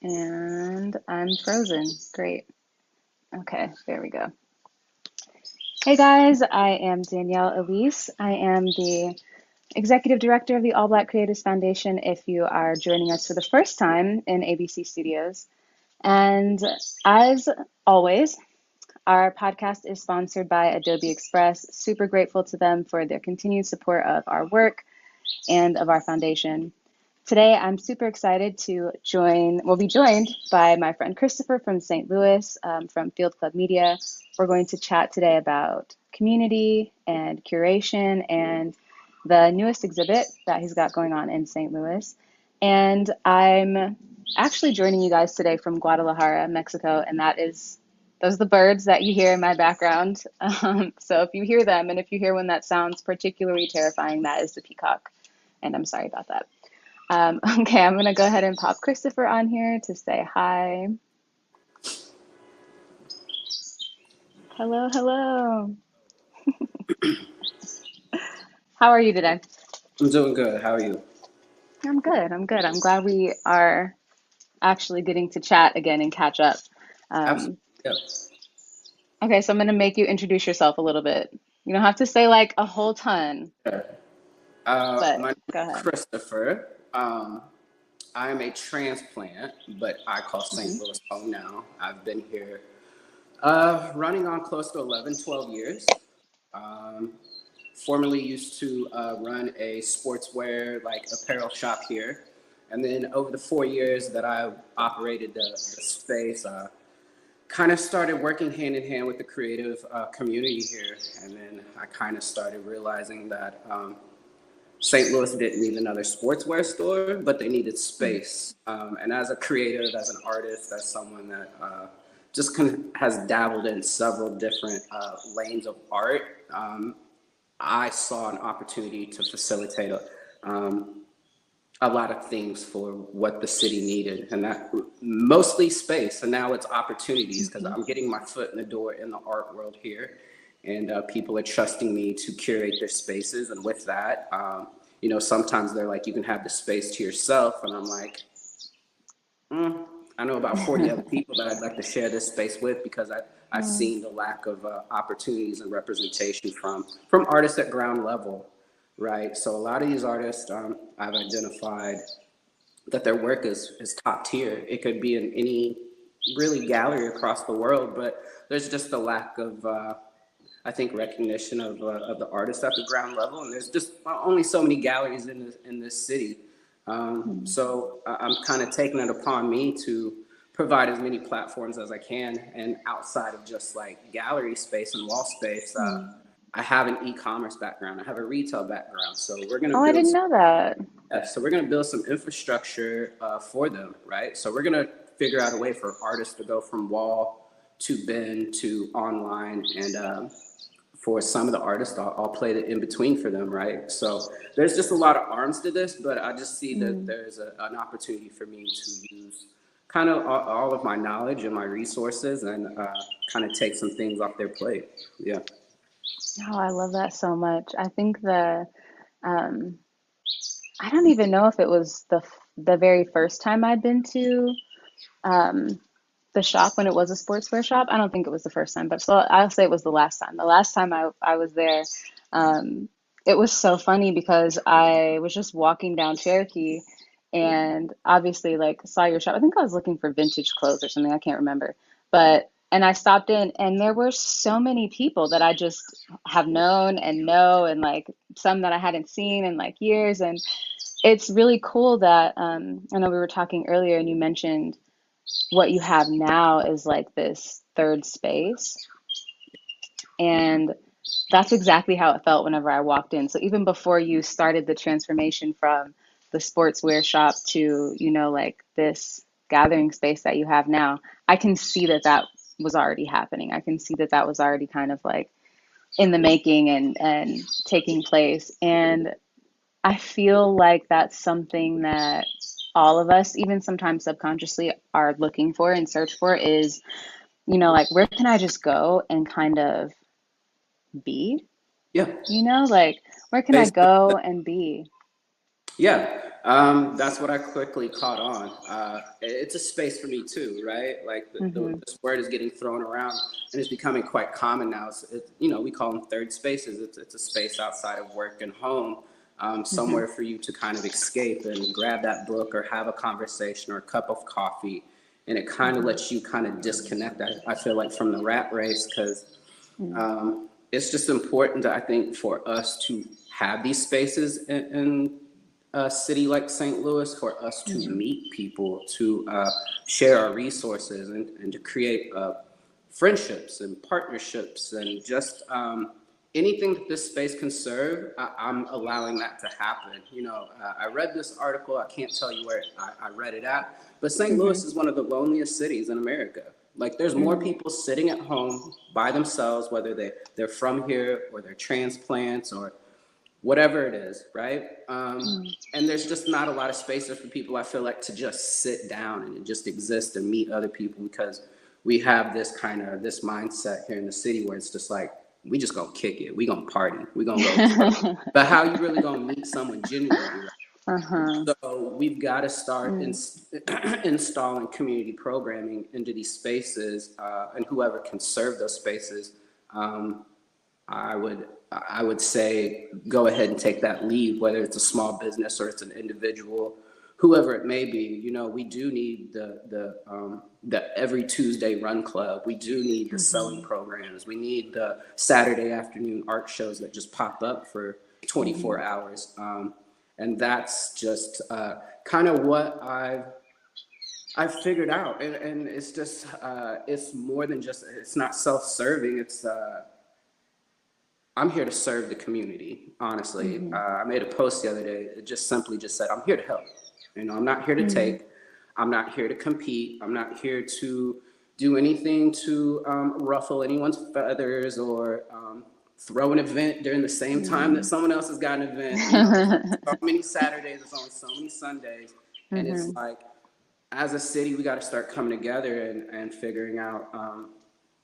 And I'm frozen. Great. Okay, there we go. Hey guys, I am Danielle Elise. I am the Executive Director of the All Black Creatives Foundation if you are joining us for the first time in ABC Studios. And as always, our podcast is sponsored by Adobe Express. Super grateful to them for their continued support of our work and of our foundation. Today, I'm super excited to we'll be joined by my friend Christopher from St. Louis from Field Club Media. We're going to chat today about community and curation and the newest exhibit that he's got going on in St. Louis. And I'm actually joining you guys today from Guadalajara, Mexico, and those are the birds that you hear in my background. So if you hear them and if you hear one that sounds particularly terrifying, that is the peacock. And I'm sorry about that. Okay, I'm going to go ahead and pop Christopher on here to say hi. Hello, hello. How are you today? I'm doing good. How are you? I'm good. I'm good. I'm glad we are actually getting to chat again and catch up. Absolutely. Um, Yep. okay, so I'm going to make you introduce yourself a little bit. You don't have to say like a whole ton, Sure. but My name go is ahead. Christopher. I am a transplant, but I call St. Hmm. Louis home now. I've been here running on close to 11, 12 years. Um, Formerly used to run a sportswear, like apparel shop here. And then over the 4 years that I operated the space, kind of started working hand in hand with the creative community here. And then I kind of started realizing that St. Louis didn't need another sportswear store, but they needed space. And as a creative, as an artist, as someone that has dabbled in several different lanes of art, I saw an opportunity to facilitate a lot of things for what the city needed, and that mostly space. And now it's opportunities because Hmm. I'm getting my foot in the door in the art world here, and people are trusting me to curate their spaces. And with that, sometimes they're like, "You can have the space to yourself," and I'm like, I know about 40 other people that I'd like to share this space with because I've seen the lack of opportunities and representation from artists at ground level, right? So a lot of these artists, I've identified that their work is top tier. It could be in any really gallery across the world, but there's just a lack of, I think, recognition of the artists at the ground level, and there's just only so many galleries in this city. So I'm kind of taking it upon me to provide as many platforms as I can, and outside of just like gallery space and wall space, I have an e-commerce background. I have a retail background, so we're gonna Oh, I build didn't some. know that. Yeah, so we're going to build some infrastructure for them, right? So we're going to figure out a way for artists to go from wall to bin to online, and for some of the artists, I'll play the in between for them, right? So there's just a lot of arms to this, but I just see that Mm. there's an opportunity for me to use kind of all of my knowledge and my resources, and kind of take some things off their plate. Yeah. Oh, I love that so much. I think um, I don't even know if it was the very first time I'd been to um, the shop when it was a sportswear shop. I don't think it was the first time, but so I'll say it was the last time. The last time I was there, um, it was so funny because I was just walking down Cherokee and obviously like saw your shop. I think I was looking for vintage clothes or something. I can't remember. And I stopped in and there were so many people that I just have known and know and like some that I hadn't seen in like years. And it's really cool that I know we were talking earlier and you mentioned what you have now is like this third space. And that's exactly how it felt whenever I walked in. So even before you started the transformation from the sportswear shop to, like this gathering space that you have now, I can see that that was already happening. I can see that that was already kind of like in the making and taking place. And I feel like that's something that all of us, even sometimes subconsciously, are looking for and search for is, like where can I just go and kind of be? Yeah. Like where can I Basically, go and be? Yeah, that's what I quickly caught on. It's a space for me too, right? Like Mm-hmm. this word is getting thrown around and it's becoming quite common now. You know, we call them third spaces. It's a space outside of work and home, Mm-hmm. somewhere for you to kind of escape and grab that book or have a conversation or a cup of coffee. And it kind of Mm-hmm. lets you kind of disconnect, I feel like, from the rat race because Mm-hmm. it's just important, I think, for us to have these spaces in a city like St. Louis for us to Mm-hmm. meet people, to share our resources, and to create friendships and partnerships and just anything that this space can serve. I'm allowing that to happen. You know, I read this article. I can't tell you where I read it at, but St. Mm-hmm. Louis is one of the loneliest cities in America. Like there's more Mm-hmm. people sitting at home by themselves, whether they're from here or they're transplants or whatever it is, right? And there's just not a lot of spaces for people, I feel like, to just sit down and just exist and meet other people because we have this mindset here in the city where it's just like, we just gonna kick it, we gonna party, we gonna go club. But how you really gonna meet someone genuinely, right? Uh-huh. So we've got to start Mm. installing community programming into these spaces, and whoever can serve those spaces, um, I would say go ahead and take that lead, whether it's a small business or it's an individual, whoever it may be. You know, we do need the every Tuesday run club. We do need the sewing Mm-hmm. programs. We need the Saturday afternoon art shows that just pop up for Mm-hmm. 24 hours. And that's just kind of what I've figured out, and it's just it's more than just, it's not self-serving. It's I'm here to serve the community. Honestly, Mm-hmm. I made a post the other day. It just simply just said, "I'm here to help." You know, I'm not here to Mm-hmm. take. I'm not here to compete. I'm not here to do anything to ruffle anyone's feathers or throw an event during the same time that someone else has got an event. You know, there's so many Saturdays. There's only so many Sundays, and it's Mm-hmm. like, as a city, we got to start coming together and figuring out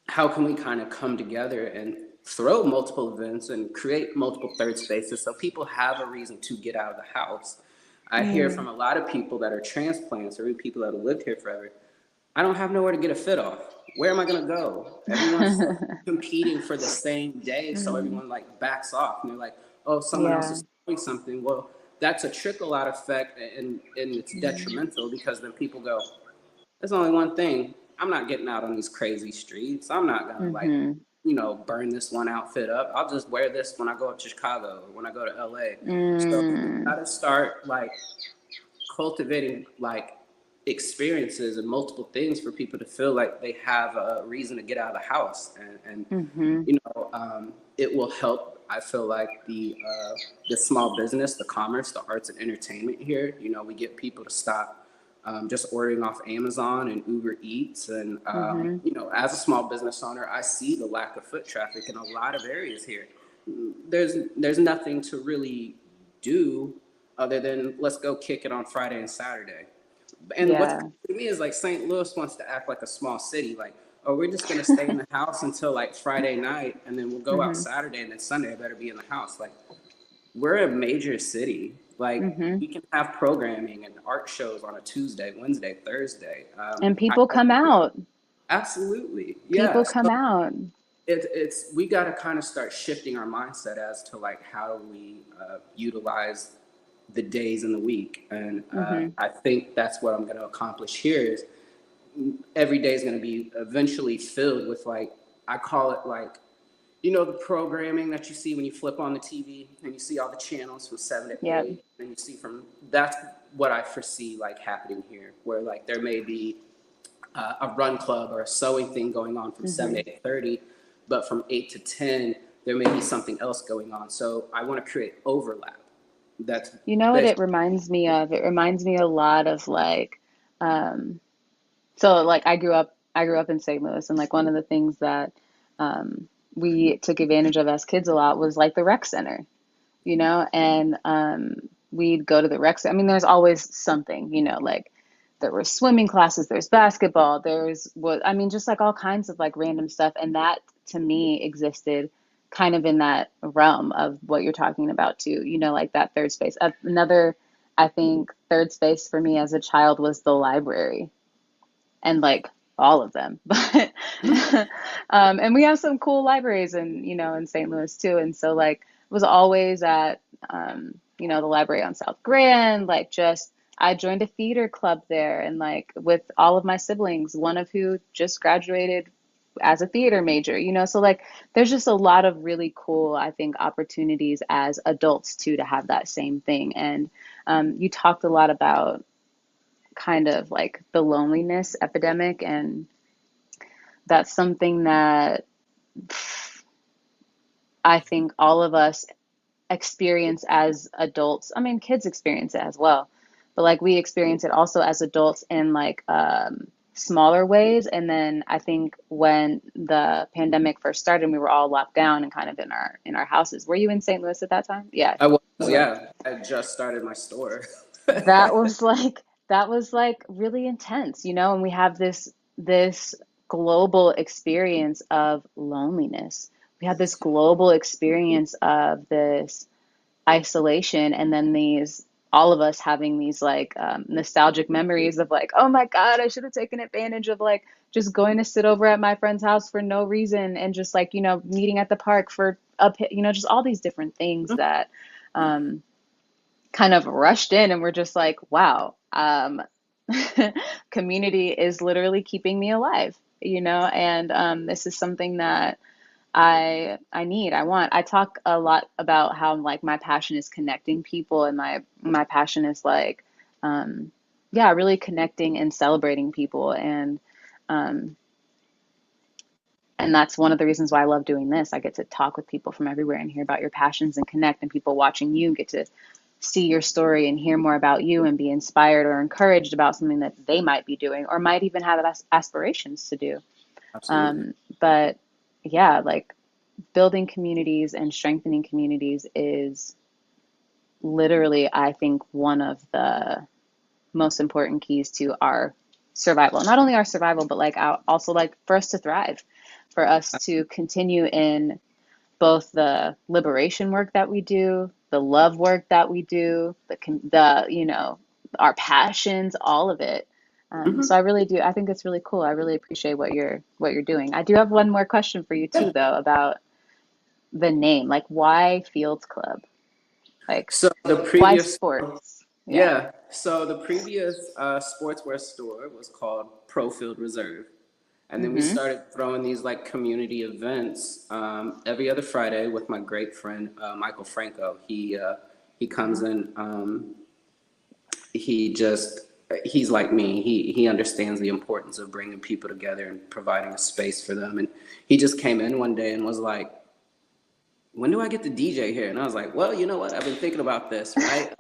how can we kind of come together and throw multiple events and create multiple third spaces so people have a reason to get out of the house. I hear Mm. from a lot of people that are transplants or even people that have lived here forever, I don't have nowhere to get a fit off. Where am I going to go? Everyone's like competing for the same day, so Mm. everyone like backs off and they're like, oh, someone else Yeah. is doing something. Well, that's a trickle out effect, and it's Mm. detrimental because then people go, there's only one thing. I'm not getting out on these crazy streets. I'm not gonna like, Mm-hmm. you know, burn this one outfit up. I'll just wear this when I go up to Chicago or when I go to LA. So we Mm. gotta start like cultivating like experiences and multiple things for people to feel like they have a reason to get out of the house, and Mm-hmm. you know, it will help. I feel like the small business, the commerce, the arts and entertainment here. You know, we get people to stop just ordering off Amazon and Uber Eats, and Mm-hmm. you know, as a small business owner, I see the lack of foot traffic in a lot of areas here. There's nothing to really do other than let's go kick it on Friday and Saturday. And what's Yeah. crazy to me is like St. Louis wants to act like a small city. Like, oh, we're just gonna stay in the house until like Friday night, and then we'll go out Mm-hmm. Saturday, and then Sunday I better be in the house. Like, we're a major city. Like, Mm-hmm. we can have programming and art shows on a Tuesday, Wednesday, Thursday. And people come out. Absolutely, People yeah. come So out. it's we got to kind of start shifting our mindset as to like how do we utilize the days in the week, and Mm-hmm. I think that's what I'm going to accomplish here is every day is going to be eventually filled with like, I call it like, you know, the programming that you see when you flip on the TV and you see all the channels from 7 to 8, Yep. and you see from, that's what I foresee like happening here, where like there may be a run club or a sewing thing going on from 7 Mm-hmm. to 8:30, but from 8 to 10 there may be something else going on. So I want to create overlap. That's You know what it basically. reminds me of? It reminds me a lot of like, um, so like I grew up in St. Louis, and like one of the things that we took advantage of as kids a lot was like the rec center, you know, and we'd go to the rec center. I mean, there's always something, you know, like there were swimming classes, there's basketball, there's what I mean, just like all kinds of like random stuff, and that to me existed kind of in that realm of what you're talking about too, you know, like that third space. Another I think third space for me as a child was the library, and like all of them. But and we have some cool libraries in, in St. Louis too. And so like was always at the library on South Grand, like just I joined a theater club there, and like with all of my siblings, one of who just graduated as a theater major, so like there's just a lot of really cool, I think, opportunities as adults too to have that same thing. And you talked a lot about kind of like the loneliness epidemic, and that's something that I think all of us experience as adults. I mean, kids experience it as well, but like we experience it also as adults in like smaller ways. And then I think when the pandemic first started, we were all locked down and kind of in our houses. Were you in St. Louis at that time? Yeah, I was, you were. yeah. I just started my store. That was like really intense, and we have this global experience of loneliness. We had this global experience of this isolation, and then these all of us having these like nostalgic memories of like, oh my God, I should have taken advantage of like just going to sit over at my friend's house for no reason, and just like meeting at the park for just all these different things that um, kind of rushed in, and we're just like, wow, community is literally keeping me alive, and this is something that I need, I want. I talk a lot about how like my passion is connecting people, and my passion is like, yeah, really connecting and celebrating people, um, and that's one of the reasons why I love doing this. I get to talk with people from everywhere and hear about your passions and connect, and people watching you get to see your story and hear more about you and be inspired or encouraged about something that they might be doing or might even have aspirations to do. Absolutely. But yeah, like building communities and strengthening communities is literally, I think, one of the most important keys to our survival. Not only our survival, but like also like for us to thrive, for us to continue in both the liberation work that we do, the love work that we do, our passions, all of it. So I really do. I think it's really cool. I really appreciate what you're doing. I do have one more question for you too, though, about the name. Like, why Fields Club? Like, So the why previous, sports? Yeah. yeah. So the previous sportswear store was called Profield Reserve, and then we Mm-hmm. started throwing these like community events every other Friday with my great friend Michael Franco. He comes in. He just he's like me. He understands the importance of bringing people together and providing a space for them. And he just came in one day and was like, when do I get the DJ here? And I was like, well, you know what? I've been thinking about this, right?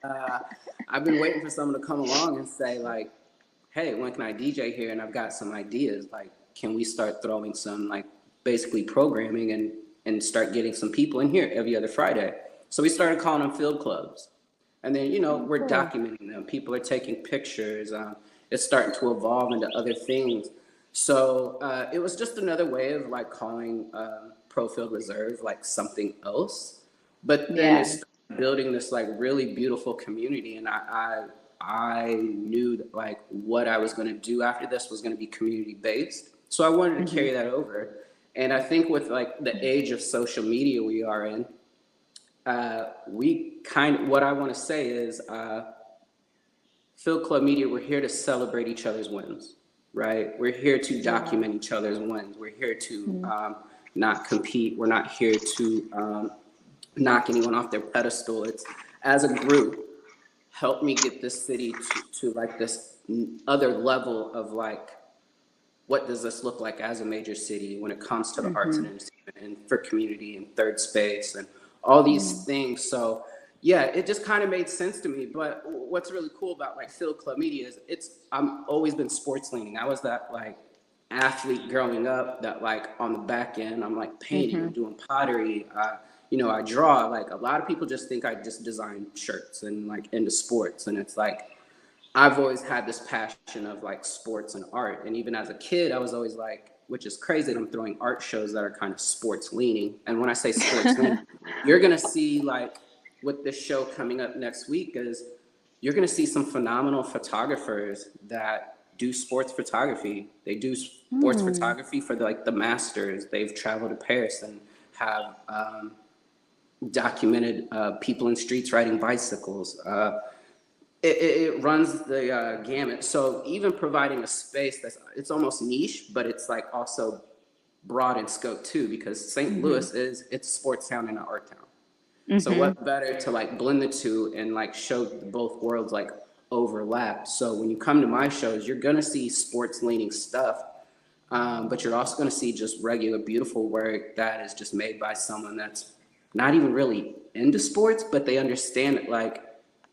I've been waiting for someone to come along and say, like, hey, when can I DJ here? And I've got some ideas. Like, can we start throwing some, like, basically programming and start getting some people in here every other Friday? So we started calling them field clubs. And then, Oh, we're cool. documenting them. People are taking pictures. It's starting to evolve into other things. So it was just another way of like calling Profield Reserve like something else. But then Yeah. it's building this like really beautiful community, and I knew that like what I was going to do after this was going to be community based. So I wanted to Mm-hmm. carry that over. And I think with like the age of social media we are in, we kind of what I want to say is Field Club Media, we're here to celebrate each other's wins, right? We're here to Yeah. document each other's wins. We're here to Mm-hmm. not compete. We're not here to knock anyone off their pedestal. It's as a group, help me get this city to like this other level of like, what does this look like as a major city when it comes to the arts and Mm-hmm. entertainment and for community and third space and all these things. So yeah, it just kind of made sense to me. But what's really cool about like Field Club Media is I'm always been sports leaning. I was that like athlete growing up that like on the back end, I'm like painting, Mm-hmm. I'm doing pottery. I draw. Like a lot of people just think I just design shirts and like into sports. And it's like, I've always had this passion of like sports and art. And even as a kid, I was always like, which is crazy that I'm throwing art shows that are kind of sports leaning. And when I say sports leaning, you're going to see like with this show coming up next week is you're going to see some phenomenal photographers that do sports photography. They do sports Hmm. photography for like the Masters. They've traveled to Paris and have documented people in streets riding bicycles. It runs the gamut. So even providing a space it's almost niche, but it's like also broad in scope too, because St. Hmm. Louis it's a sports town and an art town. So Hmm. what better to like blend the two and like show both worlds like overlap. So when you come to my shows, you're gonna see sports leaning stuff, but you're also gonna see just regular beautiful work that is just made by someone that's not even really into sports, but they understand it like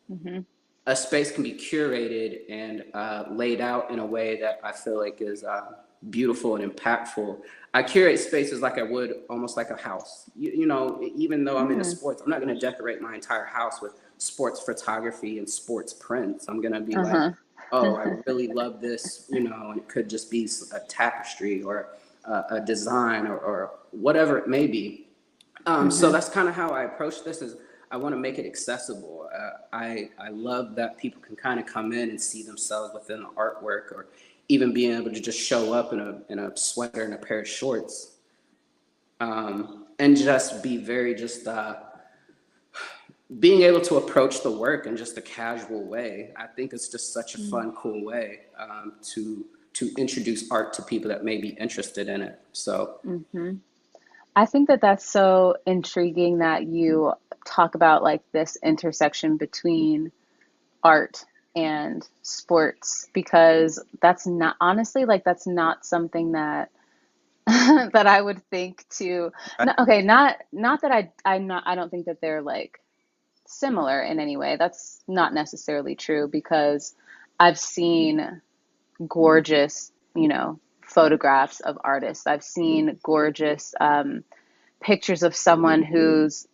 Hmm. a space can be curated and laid out in a way that I feel like is beautiful and impactful. I curate spaces like I would almost like a house. You know, even though I'm into Mm. sports, I'm not going to decorate my entire house with sports photography and sports prints. I'm going to be like, Uh-huh. oh, I really love this, you know, and it could just be a tapestry or a design or whatever it may be. So Hmm. that's kind of how I approach this is I want to make it accessible. I love that people can kind of come in and see themselves within the artwork or even being able to just show up in a sweater and a pair of shorts and just be very just being able to approach the work in just a casual way. I think it's just such a fun, cool way to introduce art to people that may be interested in it. So Hmm. I think that that's so intriguing that you talk about like this intersection between art and sports because that's not honestly like that's not something that that I would think to no, okay, not that I don't think that they're like similar in any way. That's not necessarily true because I've seen gorgeous, photographs of artists. I've seen gorgeous pictures of someone who's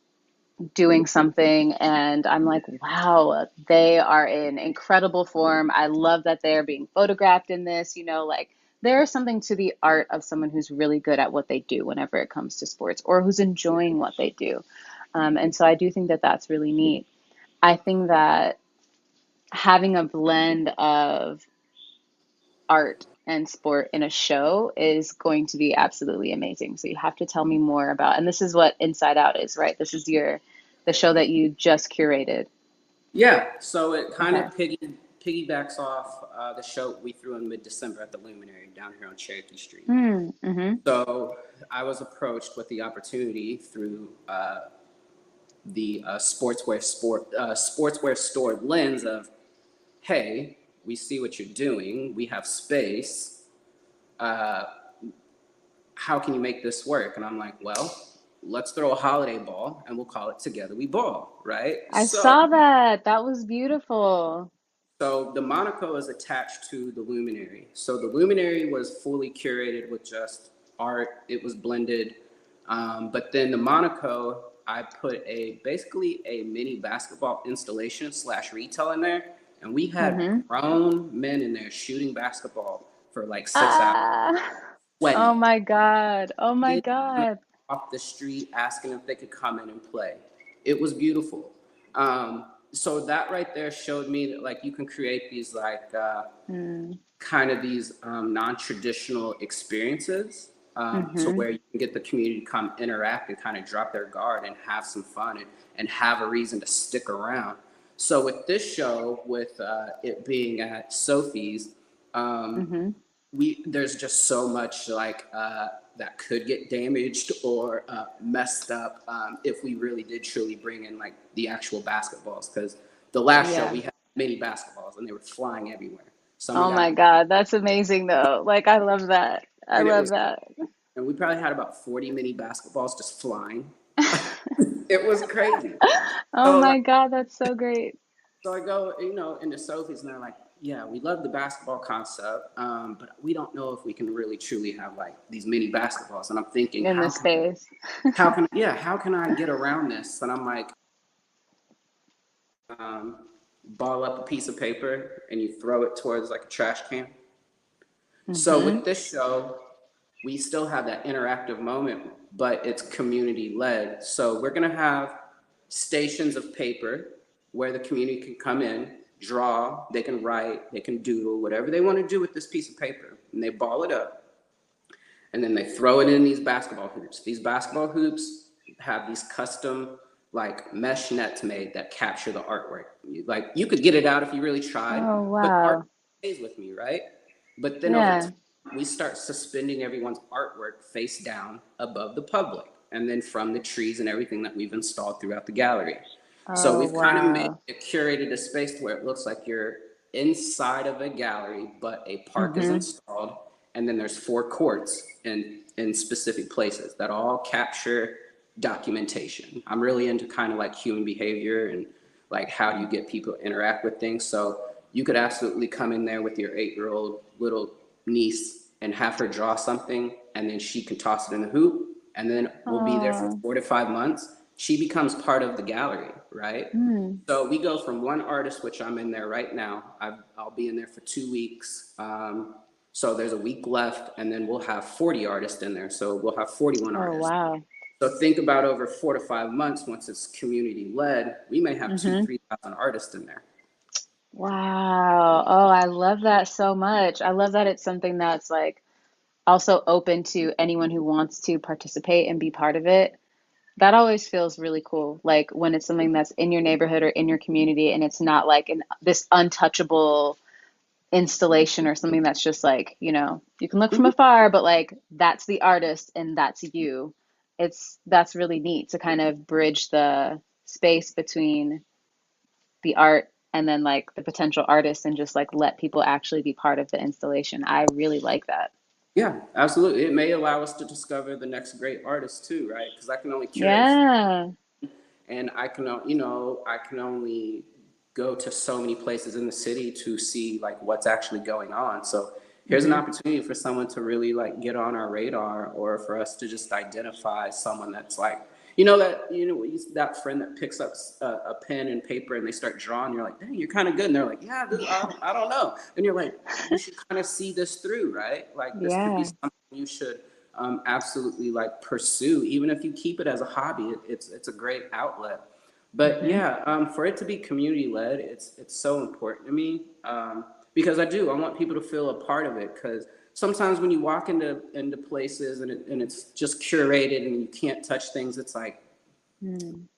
doing something and I'm like, wow, they are in incredible form. I love that they're being photographed in this, like there is something to the art of someone who's really good at what they do whenever it comes to sports or who's enjoying what they do. And so I do think that that's really neat. I think that having a blend of art and sport in a show is going to be absolutely amazing. So you have to tell me more about, and this is what Inside Out is, right? This is the show that you just curated. yeah, so it kind Okay. of piggybacks off the show we threw in mid-December at the Luminary down here on Cherokee Street. Mm, mm-hmm. So I was approached with the opportunity through the sportswear store lens of, hey, we see what you're doing, we have space. Uh, how can you make this work? And I'm like, well, let's throw a holiday ball and we'll call it Together We Ball, right? I saw that. That was beautiful. So the Monaco is attached to the Luminary. So the Luminary was fully curated with just art. It was blended. But then the Monaco, I put basically a mini basketball installation slash retail in there. And we had Mm-hmm. grown men in there shooting basketball for like 6 hours, Ah, oh sweaty, my God. Oh my kids God. off the street asking if they could come in and play. It was beautiful. So that right there showed me that like you can create these like Mm, kind of these non-traditional experiences to mm-hmm. where you can get the community to come interact and kind of drop their guard and have some fun and have a reason to stick around. So with this show, with it being at Sophie's, um, Mm-hmm. there's just so much like that could get damaged or messed up if we really did truly bring in like the actual basketballs because the last show Yeah. we had mini basketballs and they were flying everywhere. Some of Oh my got God. That's amazing though. Like I love that. I and it love was that. and we probably had about 40 mini basketballs just flying. It was crazy. Oh So like my God, that's so great. so I go, into Sophie's and they're like, yeah, we love the basketball concept, but we don't know if we can really truly have like these mini basketballs. And I'm thinking, In the space. how can I get around this? And I'm like, ball up a piece of paper and you throw it towards like a trash can. So Mm-hmm. with this show, we still have that interactive moment, but it's community led. So we're gonna have stations of paper where the community can come in. draw, they can write, they can doodle, whatever they want to do with this piece of paper. And they ball it up. And then they throw it in these basketball hoops. These basketball hoops have these custom like mesh nets made that capture the artwork. Like you could get it out if you really tried, Oh, but the art wow. stays with me, right? But then over Yeah. time, we start suspending everyone's artwork face down above the public, and then from the trees and everything that we've installed throughout the gallery. So Oh, we've kind of made wow. it, curated a space where it looks like you're inside of a gallery, but a park is Mm-hmm. installed, and then there's 4 courts in specific places that all capture documentation. I'm really into kind of like human behavior and like how do you get people to interact with things. So you could absolutely come in there with your 8-year-old little niece and have her draw something, and then she can toss it in the hoop, and then we'll be there for Oh. 4 to 5 months. She becomes part of the gallery, right? Mm. So we go from one artist, which I'm in there right now. I'll be in there for 2 weeks. So there's a week left, and then we'll have 40 artists in there. So we'll have 41 Oh, artists. wow. So think about over 4 to 5 months, once it's community led, we may have Mm-hmm. 3,000 artists in there. Wow. Oh, I love that so much. I love that it's something that's like also open to anyone who wants to participate and be part of it. That always feels really cool. Like when it's something that's in your neighborhood or in your community and it's not like this untouchable installation or something that's just like, you can look from afar, but like that's the artist and that's you. That's really neat to kind of bridge the space between the art and then like the potential artist and just like let people actually be part of the installation. I really like that. Yeah, absolutely. It may allow us to discover the next great artist too, right? Because I can only curate, Yeah. and I can, I can only go to so many places in the city to see like what's actually going on. So here's an Hmm. opportunity for someone to really like get on our radar, or for us to just identify someone that's like, that friend that picks up a pen and paper and they start drawing. You're like, dang, you're kind of good. And they're like, yeah, I don't know. And you're like, you should kind of see this through, right? Like this could be Yeah. something you should absolutely like pursue, even if you keep it as a hobby. It's a great outlet. But Hmm. yeah, for it to be community led, it's so important to me, because I want people to feel a part of it. Because sometimes when you walk into places and it's just curated and you can't touch things, it's like,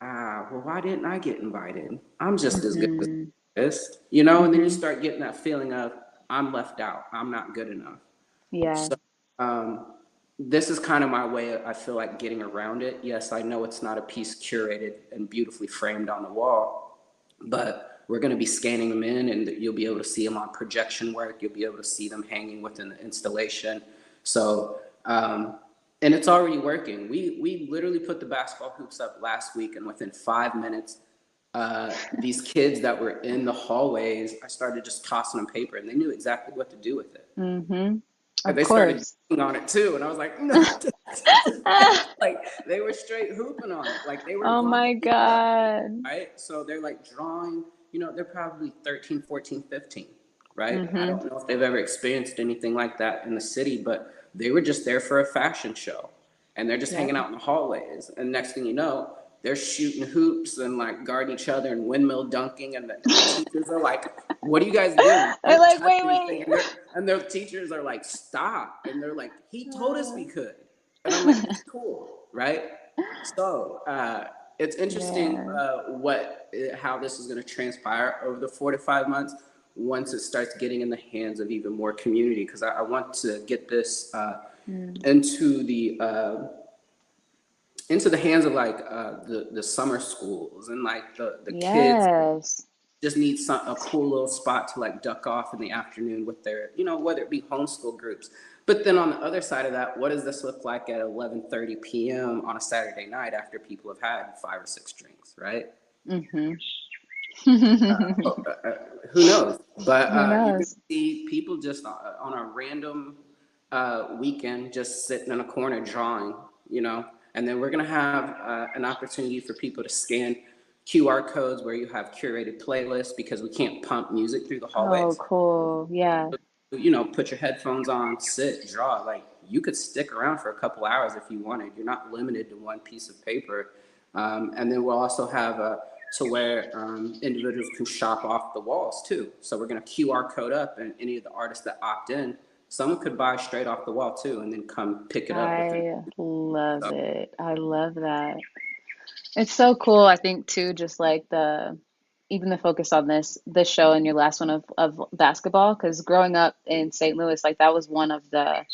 well, why didn't I get invited? I'm just as good as Hmm. this, And then you Hmm. start getting that feeling of I'm left out, I'm not good enough. Yeah. So um, this is kind of my way of, I feel like, getting around it. Yes, I know it's not a piece curated and beautifully framed on the wall, but we're going to be scanning them in, and you'll be able to see them on projection work. You'll be able to see them hanging within the installation. So, and it's already working. We literally put the basketball hoops up last week, and within 5 minutes, these kids that were in the hallways, I started just tossing them paper, and they knew exactly what to do with it. Hmm. And Of they started course. on it too, and I was like, no, like they were straight hooping on it, like they were Oh grown my people, God. right? So they're like drawing, they're probably 13, 14, 15, right? I Hmm. don't know if they've ever experienced anything like that in the city, but they were just there for a fashion show, and they're just Yep. hanging out in the hallways, and next thing you know, they're shooting hoops and like guarding each other and windmill dunking, and the teachers are like, what are you guys doing? They're Don't like, touch wait, anything. wait. And their teachers are like, stop. And they're like, he told us we could. And I'm like, cool, right? So it's interesting Yeah. how this is going to transpire over the 4 to 5 months once it starts getting in the hands of even more community, because I want to get this Mm. into the hands of like the summer schools, and like the kids Yes. just need a cool little spot to like duck off in the afternoon with their, whether it be homeschool groups. But then on the other side of that, what does this look like at 11:30 p.m. on a Saturday night after people have had 5 or 6 drinks, right? Hmm. Who knows? But Who you're gonna knows? see people just on a random weekend just sitting in a corner drawing, and then we're gonna have an opportunity for people to scan QR codes where you have curated playlists, because we can't pump music through the Oh, hallways. cool. Yeah. Put your headphones on, sit, draw. Like you could stick around for a couple hours if you wanted. You're not limited to one piece of paper. And then we'll also have to where individuals can shop off the walls too. So we're going to QR code up, and any of the artists that opt in, someone could buy straight off the wall too, and then come pick it up within. I love So it. I love that. It's so cool. I think too, just like even the focus on this show and your last one of basketball, because growing up in St. Louis, like that was one of the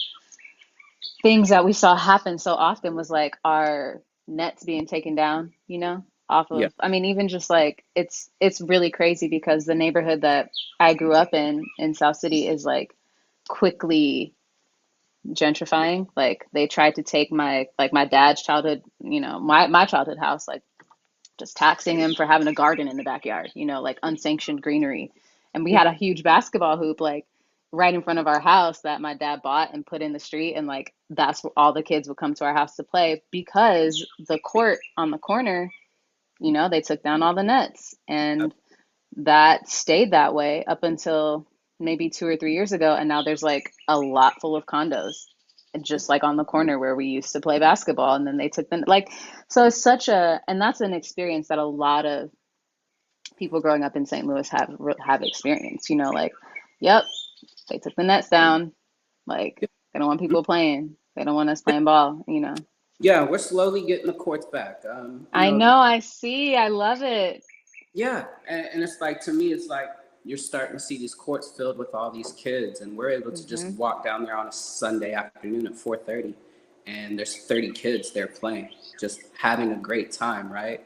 things that we saw happen so often was like our nets being taken down, off yeah, of, I mean, even just like it's really crazy because the neighborhood that I grew up in South City is like quickly gentrifying. Like they tried to take my dad's childhood, my childhood house, like just taxing him for having a garden in the backyard, like unsanctioned greenery. And we had a huge basketball hoop like right in front of our house that my dad bought and put in the street. And like that's where all the kids would come to our house to play because the court on the corner, they took down all the nets. And that stayed that way up until maybe 2 or 3 years ago. And now there's like a lot full of condos just like on the corner where we used to play basketball. And then they took them like, so it's and that's an experience that a lot of people growing up in St. Louis have experienced, like, yep, they took the nets down. Like they don't want people playing. They don't want us playing ball. yeah, we're slowly getting the courts back. I know, I see. I love it. Yeah, and it's like, to me, it's like you're starting to see these courts filled with all these kids, and we're able to just Hmm. walk down there on a Sunday afternoon at 4:30, and there's 30 kids there playing, just having a great time, right?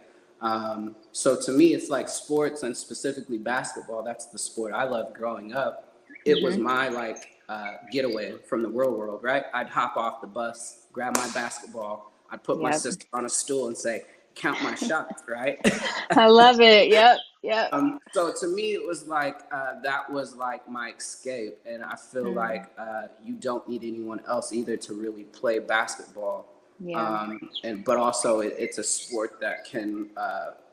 So to me, it's like sports, and specifically basketball. That's the sport I loved growing up. It was Hmm. my getaway from the real world, right? I'd hop off the bus, grab my basketball, I'd put my Yep. sister on a stool and say, "Count my shots," right? I love it. Yep. Yep. So to me, it was like that was like my escape, and I feel Mm, like you don't need anyone else either to really play basketball, yeah. and but also it's a sport that can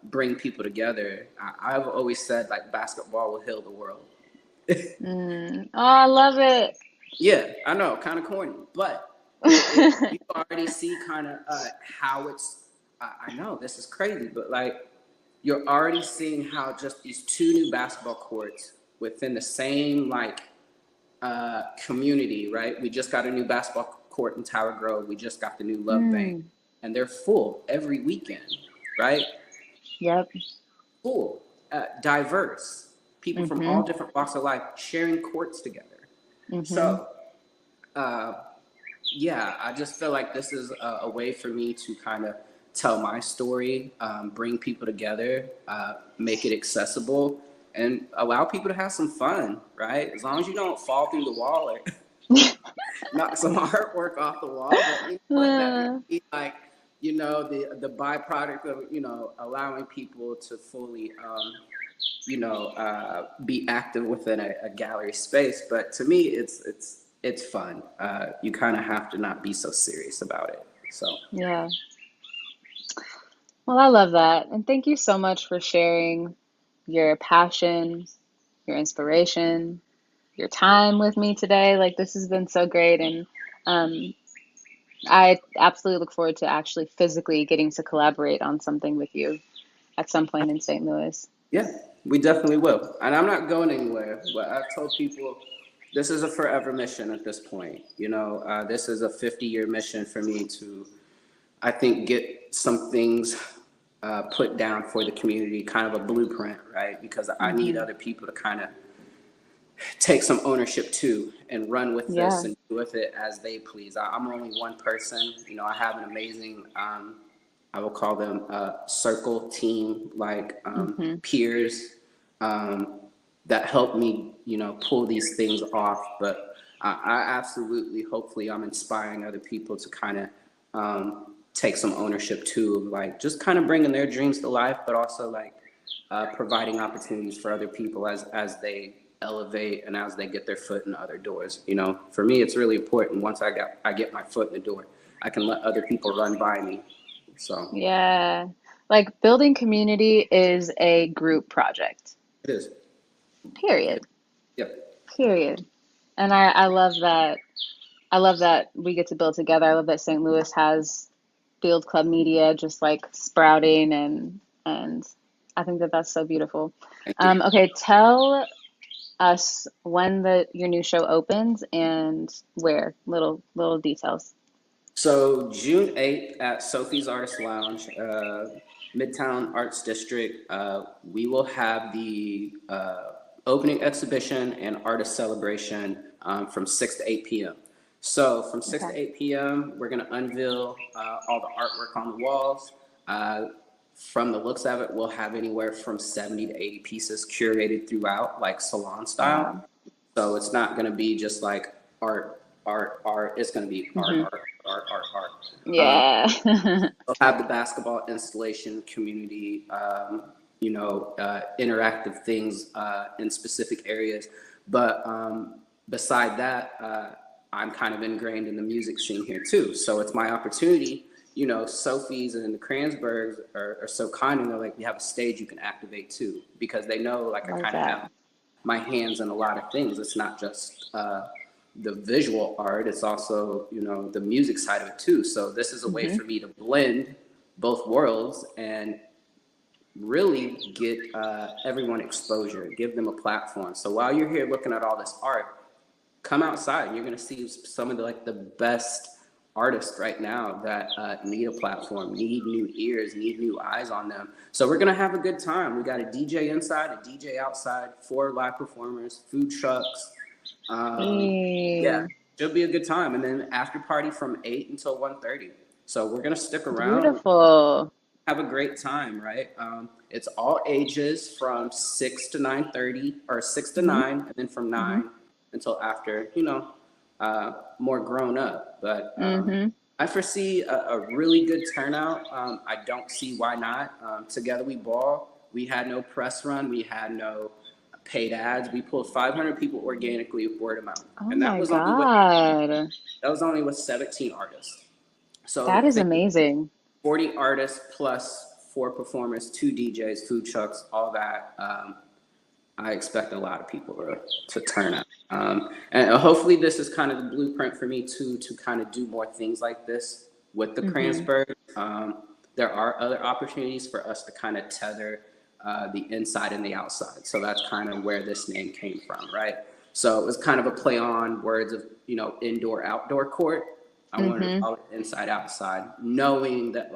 bring people together. I've always said like basketball will heal the world. Oh, I love it. Yeah, I know, kind of corny, but it you already see kind of how it's. I know this is crazy, but like you're already seeing how just these two new basketball courts within the same community, right? We just got a new basketball court in Tower Grove. We just got the new Love Bank, Mm, and they're full every weekend, right? yep. Full, diverse, people from all Mm-hmm. different walks of life sharing courts together. Mm-hmm. So, uh, yeah, I just feel like this is a way for me to kind of tell my story, bring people together, make it accessible, and allow people to have some fun, right? As long as you don't fall through the wall or knock some artwork off the wall, but you know what? That may Uh, be like, the byproduct of, allowing people to fully, be active within a gallery space. But to me, it's fun. You kind of have to not be so serious about it. So yeah. Well, I love that. And thank you so much for sharing your passion, your inspiration, your time with me today. Like, this has been so great. And um, I absolutely look forward to actually physically getting to collaborate on something with you at some point in St. Louis. yeah, we definitely will. And I'm not going anywhere. But I've told people this is a forever mission at this point. This is a 50-year mission for me to, I think, get some things put down for the community, kind of a blueprint, right? Because I need Hmm. other people to kind of take some ownership too and run with this Yeah. and do with it as they please. I'm only one person. I have an amazing, I will call them circle team, like Hmm. peers that help me, pull these things off. But I absolutely, hopefully, I'm inspiring other people to kind of take some ownership too, like just kind of bringing their dreams to life, but also like providing opportunities for other people as they elevate and as they get their foot in other doors. For me, it's really important. Once I get my foot in the door, I can let other people run by me. So Yeah. Like building community is a group project, it is. period. Yep. Period. And I love that. I love that we get to build together. I love that St. Louis has Field Club Media just like sprouting and I think that that's so beautiful. Thank you. Okay, tell us when your new show opens and where. Little details. So June 8th at Sophie's Artist Lounge, Midtown Arts District, we will have the opening exhibition and artist celebration from 6 to 8 p.m. So from 6 Okay. to 8 p.m., we're going to unveil all the artwork on the walls. Uh, from the looks of it, we'll have anywhere from 70 to 80 pieces curated throughout, like salon style. Wow. So it's not going to be just like art, art, art. It's going to be art, Hmm. art, art, art, art. Yeah. We'll have the basketball installation community, interactive things in specific areas. But beside that, I'm kind of ingrained in the music scene here too. So it's my opportunity. You know, Sophie's and the Kranzbergs are so kind, and they're like, we have a stage you can activate too, because they know like I Love kind of that. have my hands in a lot of things. It's not just the visual art, it's also, the music side of it too. So this is a way Hmm. for me to blend both worlds and really get everyone exposure, give them a platform. So while you're here looking at all this art, come outside. You're going to see some of the best artists right now that need a platform, need new ears, need new eyes on them. So we're going to have a good time. We got a DJ inside, a DJ outside, 4 live performers, food trucks. Yeah, Hey, it'll be a good time. And then after party from 8 until 1:30. So we're going to stick around, beautiful. have a great time, right? It's all ages from 6 to 9:30, or 6 to Hmm. 9, and then from Hmm. 9 until after, more grown up. But Hmm. I foresee a really good turnout. I don't see why not. Together We Ball, we had no press run, we had no paid ads. We pulled 500 people organically with word of mouth, Oh and my God. that was only with 17 artists. That So is think amazing. 40 artists plus 4 performers, 2 DJs, food trucks, all that. I expect a lot of people to turn out. And hopefully this is kind of the blueprint for me to kind of do more things like this with the Hmm. Kranzberg. There are other opportunities for us to kind of tether the inside and the outside. So that's kind of where this name came from, right? So it was kind of a play on words of, indoor, outdoor court. I wanted to Hmm. call it inside, outside, knowing that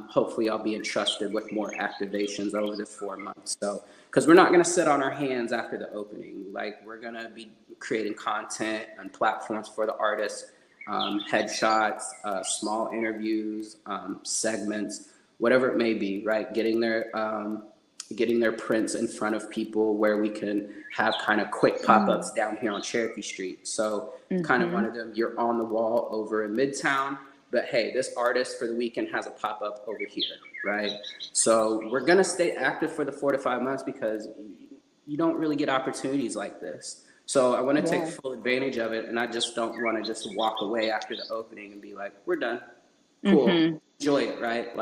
hopefully I'll be entrusted with more activations over the 4 months. So, because we're not going to sit on our hands after the opening, like we're going to be creating content and platforms for the artists, headshots, small interviews, segments, whatever it may be, right? Getting their prints in front of people where we can have kind of quick pop-ups down here on Cherokee Street. So kind of one Hmm. of them, you're on the wall over in Midtown, but hey, this artist for the weekend has a pop-up over here, right? So we're gonna stay active for the 4 to 5 months because you don't really get opportunities like this. So I want to take Yeah. full advantage of it, and I just don't want to just walk away after the opening and be like, we're done. Cool. Hmm. Enjoy it, right?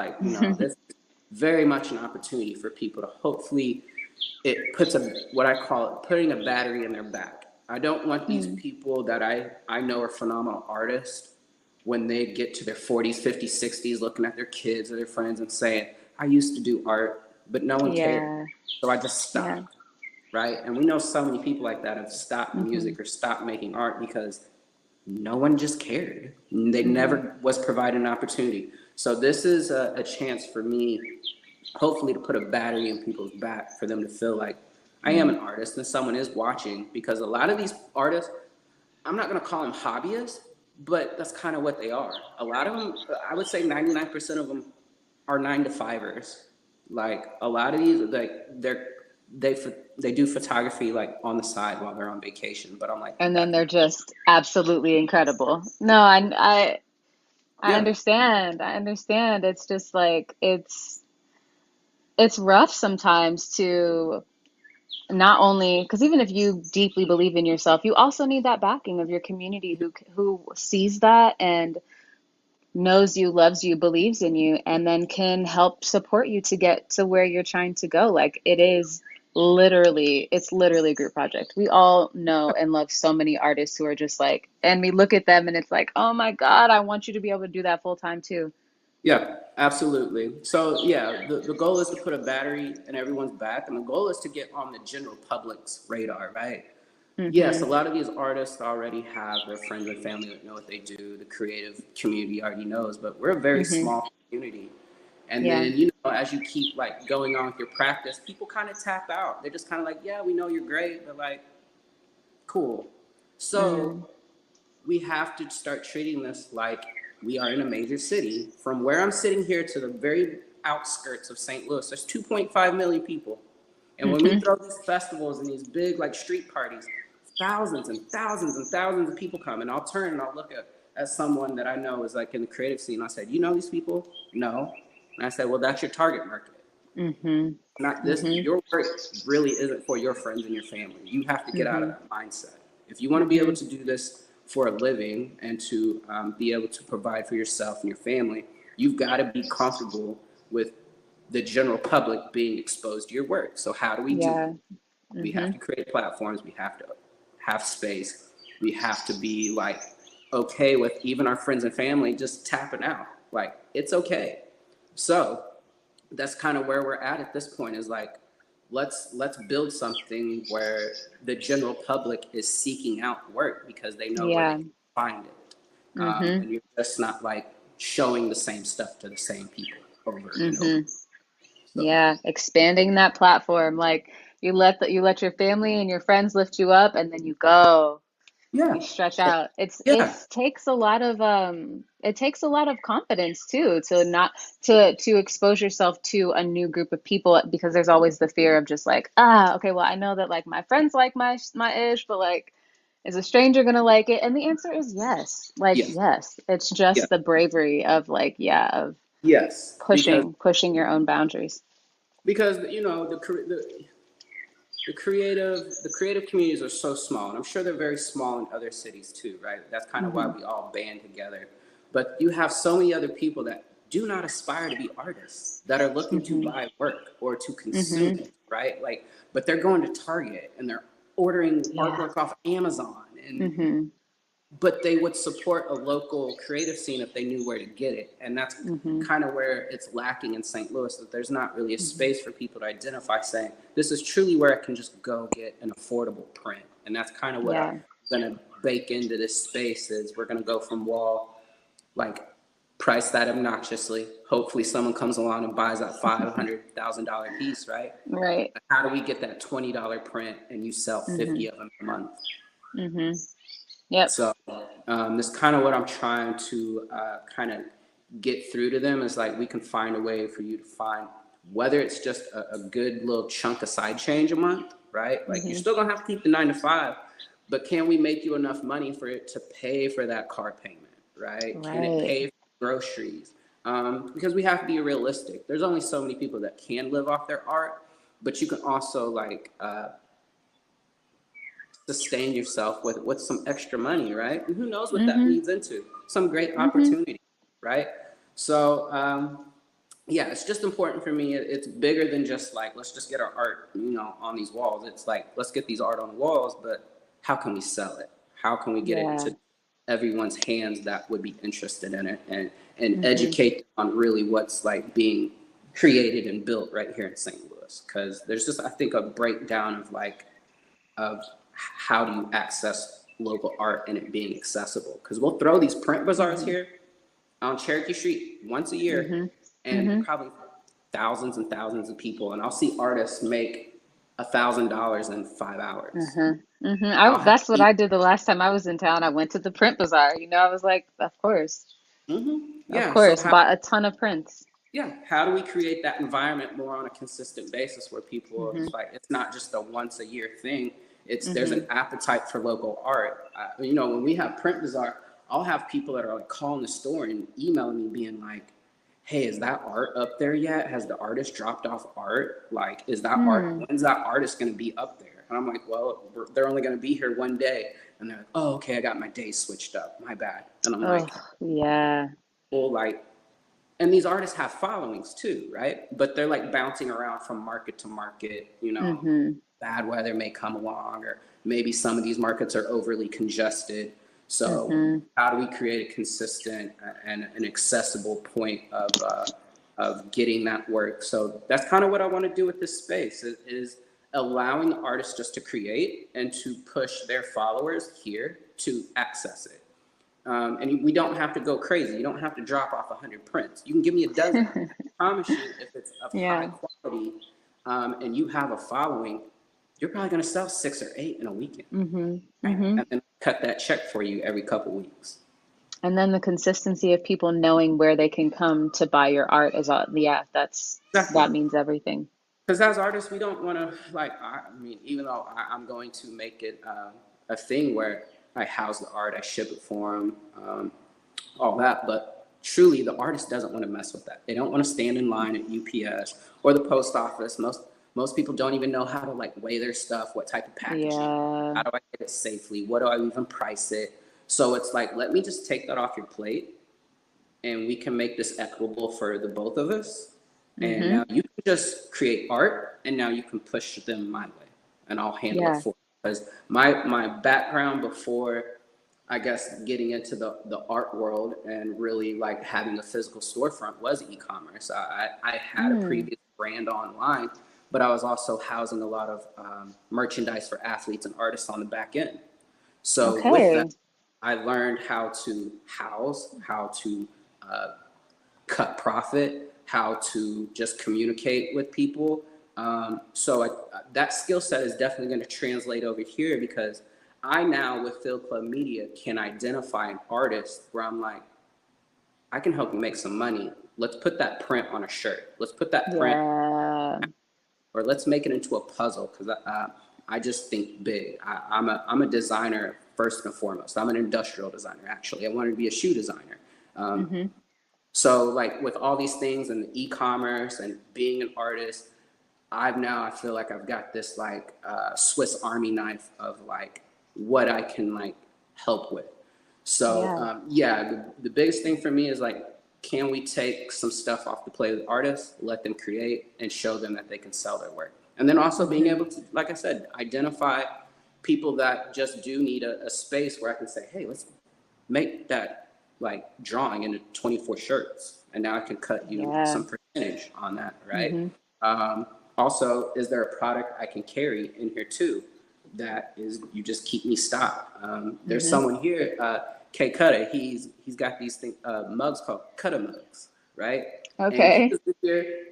This is very much an opportunity for people to hopefully, it puts what I call it, putting a battery in their back. I don't want these people that I know are phenomenal artists when they get to their 40s, 50s, 60s, looking at their kids or their friends and saying, I used to do art, but no one cared. Yeah. So I just Yeah. stopped, right? And we know so many people like that have stopped Hmm. music or stopped making art because no one just cared. They Hmm. never was provided an opportunity. So this is a chance for me, hopefully, to put a battery in people's back for them to feel like I am an artist and someone is watching. Because a lot of these artists, I'm not going to call them hobbyists, but that's kind of what they are. A lot of them, I would say 99% of them are 9 to 5ers. Like a lot of these, they they do photography like on the side while they're on vacation. But I'm like, And then that's they're just absolutely incredible. No, I yeah. understand. I understand. It's just like it's rough sometimes to not only because even if you deeply believe in yourself, you also need that backing of your community who sees that and knows you, loves you, believes in you, and then can help support you to get to where you're trying to go. Like it's literally a group project. We all know and love so many artists who are just like, and we look at them and it's like, oh my God, I want you to be able to do that full time too. Yeah, absolutely. So yeah, the goal is to put a battery in everyone's back, and the goal is to get on the general public's radar, right? Yes, a Mm-hmm. lot of these artists already have their friends and family that know what they do. The creative community already knows, but we're a very Mm-hmm. small community. And Yeah. then, as you keep like going on with your practice, people kind of tap out. They're just kind of like, yeah, we know you're great, but like, cool. So Mm. we have to start treating this like we are in a major city. From where I'm sitting here to the very outskirts of St. Louis, there's 2.5 million people. And when we Mm-hmm. throw these festivals and these big like street parties, thousands and thousands and thousands of people come. And I'll turn and I'll look at someone that I know is like in the creative scene. I said, you know these people? No. And I said, well, that's your target market. Mm-hmm. Not this. Mm-hmm. Your work really isn't for your friends and your family. You have to get out of Mm-hmm. that mindset. If you want to be able Mm-hmm. to do this for a living and to be able to provide for yourself and your family, you've got to be comfortable with the general public being exposed to your work. So how do we do that? Yeah. We have Mm-hmm. to create platforms. We have to have space. We have to be like okay with even our friends and family just tapping out. Like it's okay. So that's kind of where we're at this point is like let's build something where the general public is seeking out work because they know where they Yeah. can find it, Mm-hmm. and you're just not like showing the same stuff to the same people over and over. Mm-hmm. So Yeah. Expanding that platform. Like you let your family and your friends lift you up and then you go. yeah, You stretch out. It yeah, takes a lot of it takes a lot of confidence too to not to expose yourself to a new group of people because there's always the fear of just like, okay, well, I know that like my friends like my ish, but like is a stranger gonna like it? And the answer is yes. Like yes, yes. It's yeah, just the bravery of like yeah, of yes, pushing your own boundaries. because the creative communities are so small, and I'm sure they're very small in other cities too, right? That's kind of why Hmm. we all band together. But you have so many other people that do not aspire to be artists that are looking to Hmm. buy work or to consume Hmm. it, right? Like, but they're going to Target and they're ordering Yeah. artwork off Amazon, and Hmm. but they would support a local creative scene if they knew where to get it. And that's Hmm. kind of where it's lacking in St. Louis, that there's not really a Hmm. space for people to identify saying, this is truly where I can just go get an affordable print. And that's kind of what I'm Yeah. going to bake into this space is we're going to go from wall, like price that obnoxiously. Hopefully someone comes along and buys that $500,000 piece, right? Right. How do we get that $20 print and you sell Hmm. 50 of them a month? Hmm. Yep. So that's kind of what I'm trying to kind of get through to them is like we can find a way for you to find whether it's just a good little chunk of side change a month, right? Like you're Hmm. still gonna have to keep the 9 to 5, but can we make you enough money for it to pay for that car payment, right? Can it Right. pay for groceries? Because we have to be realistic. There's only so many people that can live off their art, but you can also like sustain yourself with some extra money, right? And who knows what that Hmm. leads into? Some great Hmm. opportunity, right? So yeah, it's just important for me. It's bigger than just like let's just get our art, on these walls. It's like let's get these art on the walls, but how can we sell it? How can we get it Yeah. into everyone's hands that would be interested in it and Hmm. educate them on really what's like being created and built right here in St. Louis? Because there's just I think a breakdown of like of how do you access local art and it being accessible. Because we'll throw these print bazaars Hmm. here on Cherokee Street once a year, Hmm. and Hmm. probably thousands and thousands of people, and I'll see artists make $1,000 in 5 hours. Hmm. I'll have That's what people, I did the last time I was in town. I went to the print bazaar. I was like, of yeah. So course, how bought a ton of prints. yeah, how do we create that environment more on a consistent basis where people Hmm. it's like it's not just a once a year thing. It's there's Hmm. an appetite for local art. When we have print bazaar, I'll have people that are like calling the store and emailing me being like, "Hey, is that art up there yet? Has the artist dropped off art? Like, is that art? Hmm. When's that artist going to be up there?" And I'm like, "Well, they're only going to be here one day." And they're like, "Oh, okay, I got my days switched up. My bad." And I'm Oh, like, yeah. "Well, like." And these artists have followings too, right? But they're like bouncing around from market to market. Hmm. Bad weather may come along, or maybe some of these markets are overly congested. So Mm-hmm. how do we create a consistent and an accessible point of getting that work? So that's kind of what I want to do with this space is allowing artists just to create and to push their followers here to access it. And we don't have to go crazy. You don't have to drop off 100 prints. You can give me a dozen. I promise you, if it's of high Yeah. quality and you have a following, you're probably going to sell 6 or 8 in a weekend. Mm-hmm. Right? Mm-hmm. And then cut that check for you every couple weeks. And then the consistency of people knowing where they can come to buy your art is, yeah, Exactly. that means everything. Because as artists, we don't want to, like, I mean, even though I'm going to make it a thing where I house the art, I ship it for them, all that, but truly the artist doesn't want to mess with that. They don't want to stand in line at UPS or the post office. Most people don't even know how to like weigh their stuff, what type of packaging, Yeah. how do I get it safely, what do I even price it? So it's like, let me just take that off your plate and we can make this equitable for the both of us. And now you can just create art and now you can push them my way and I'll handle it Yeah. for you. Because my background before, I guess, getting into the art world and really like having a physical storefront was e-commerce. I had a previous brand online, but I was also housing a lot of merchandise for athletes and artists on the back end. So with Okay. that, I learned how to house, how to cut profit, how to just communicate with people. That skill set is definitely going to translate over here because I now with Field Club Media can identify an artist where I'm like, I can help you make some money. Let's put that print on a shirt. Let's put that print, Yeah. or let's make it into a puzzle because I just think big. I'm a designer first and foremost. I'm an industrial designer actually. I wanted to be a shoe designer. So like with all these things and the e-commerce and being an artist, I feel like I've got this like Swiss Army knife of like what I can like help with. So the biggest thing for me is like, can we take some stuff off the plate with artists, let them create and show them that they can sell their work. And then also being able to, like I said, identify people that just do need a space where I can say, hey, let's make that like drawing into 24 shirts. And now I can cut you some percentage on that, right? Also, is there a product I can carry in here too? That is, you just keep me stocked. There's someone here, K Cutta. He's got these mugs called Cutta mugs, right? Okay. And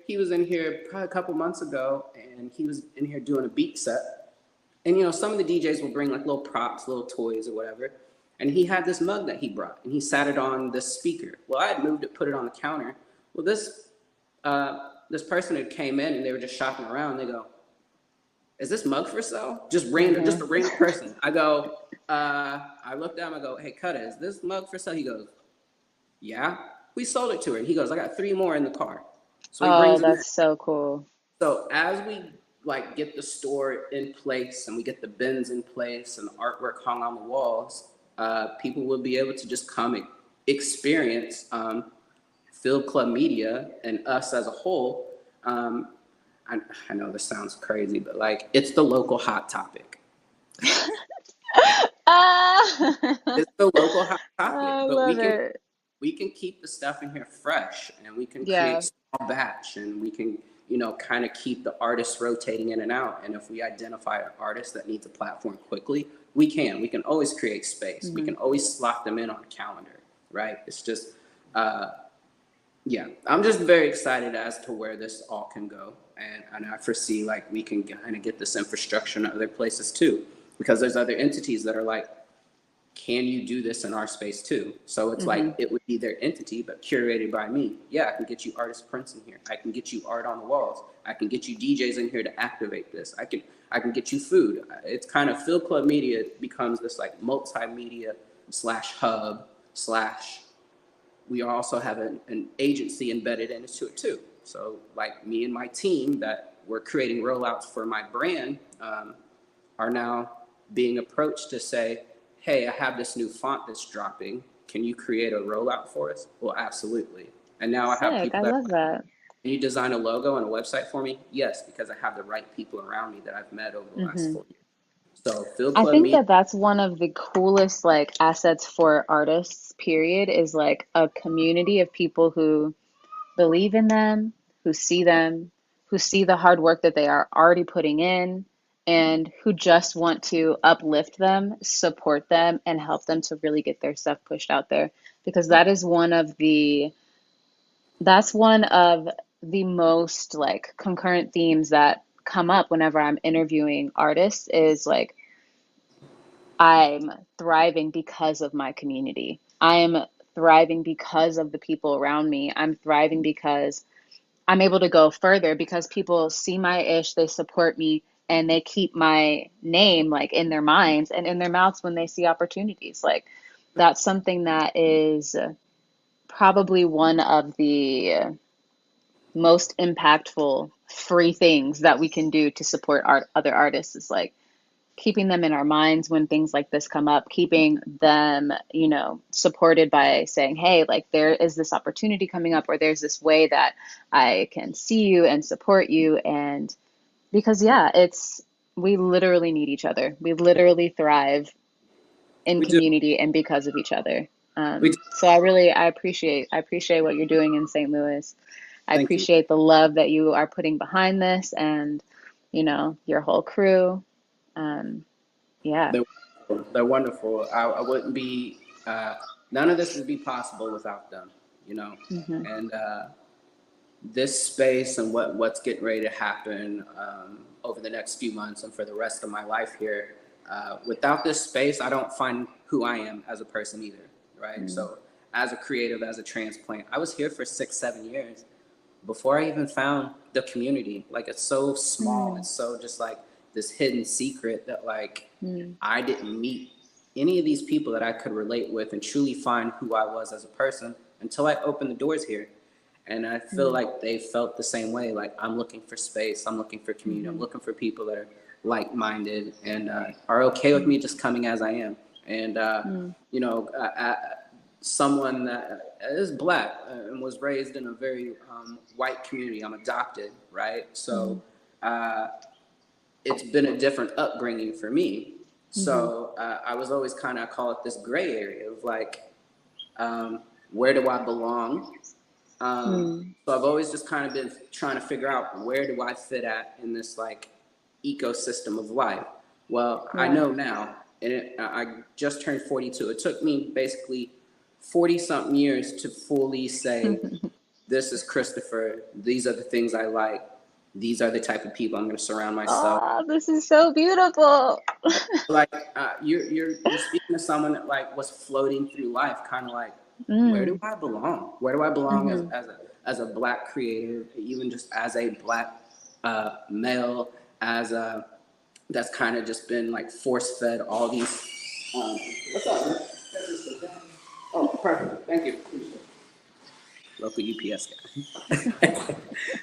he was in here probably a couple months ago, and he was in here doing a beat set. And you know, some of the DJs will bring like little props, little toys or whatever. And he had this mug that he brought, and he sat it on this speaker. Well, I had moved it, put it on the counter. Well, this person who came in and they were just shopping around. They go, "Is this mug for sale?" Just random, just a random person. I go, I looked at him. I go, "Hey, Cutta, is this mug for sale?" He goes, "Yeah." We sold it to her, and he goes, "I got 3 more in the car." So he brings them in. That's so cool. So as we like get the store in place and we get the bins in place and the artwork hung on the walls, people will be able to just come and experience Field Club Media and us as a whole. I know this sounds crazy, but like it's the local hot topic. It's the local hot topic, but we can keep the stuff in here fresh and we can create small batch and we can, you know, kind of keep the artists rotating in and out. And if we identify an artist that needs a platform quickly, we can always create space. We can always slot them in on a calendar, right? It's just, I'm just very excited as to where this all can go. And I foresee like we can kind of get this infrastructure in other places too, because there's other entities that are like, can you do this in our space too? So it's like, it would be their entity, but curated by me. Yeah, I can get you artist prints in here. I can get you art on the walls. I can get you DJs in here to activate this. I can get you food. It's kind of Field Club Media becomes this like multimedia / hub / we also have an agency embedded into it too. So like me and my team that we're creating rollouts for my brand are now being approached to say, hey, I have this new font that's dropping. Can you create a rollout for us? Well, absolutely. And now I have people I love that. Can you design a logo and a website for me? Yes, because I have the right people around me that I've met over the last 4 years. So Field I Club think Media. that that's one of the coolest like assets for artists, period, is like a community of people who believe in them, who see the hard work that they are already putting in, and who just want to uplift them, support them, and help them to really get their stuff pushed out there. Because that's one of the most like concurrent themes that come up whenever I'm interviewing artists is like I'm thriving because of my community. I'm thriving because of the people around me. I'm thriving because I'm able to go further because people see my ish, they support me, and they keep my name like in their minds and in their mouths when they see opportunities. Like that's something that is probably one of the most impactful free things that we can do to support other artists is like keeping them in our minds when things like this come up, keeping them, supported by saying, hey, like there is this opportunity coming up, or there's this way that I can see you and support you. And because, yeah, we literally need each other. We literally thrive in We do. community and because of each other. We do. So I appreciate what you're doing in St. Louis. I Thank you. appreciate the love that you are putting behind this and, your whole crew. Um, yeah. They're wonderful. They're wonderful. I wouldn't be, none of this would be possible without them, you know. Hmm. And this space and what's getting ready to happen over the next few months and for the rest of my life here, without this space, I don't find who I am as a person either, right? Mm. So as a creative, as a transplant, I was here for 6, 7 years before I even found the community. Like it's so small. Mm. It's so just like this hidden secret that like Mm. I didn't meet any of these people that I could relate with and truly find who I was as a person until I opened the doors here. And I feel Mm. like they felt the same way. Like I'm looking for space. I'm looking for community. I'm Mhm. looking for people that are like-minded and are okay with me just coming as I am. And Mm. you know, someone that is black and was raised in a very white community. I'm adopted, right? So Mm. uh, it's been a different upbringing for me. Mhm. So I was always kind of, I call it this gray area of like, where do I belong? Mm. So I've always just kind of been trying to figure out where do I fit at in this like ecosystem of life. Well, I Yeah. know now, and I just turned 42. It took me basically 40 something years to fully say, this is Christopher. These are the things I like. These are the type of people I'm going to surround myself. Oh, this is so beautiful. Like you're speaking to someone that like was floating through life, kind of like, where do Mm. I belong? Where do I belong Mhm. as a black creative, even just as a black male, as a that's kind of just been like force fed all these. What's up, man? Oh, perfect. Thank you. Local UPS guy.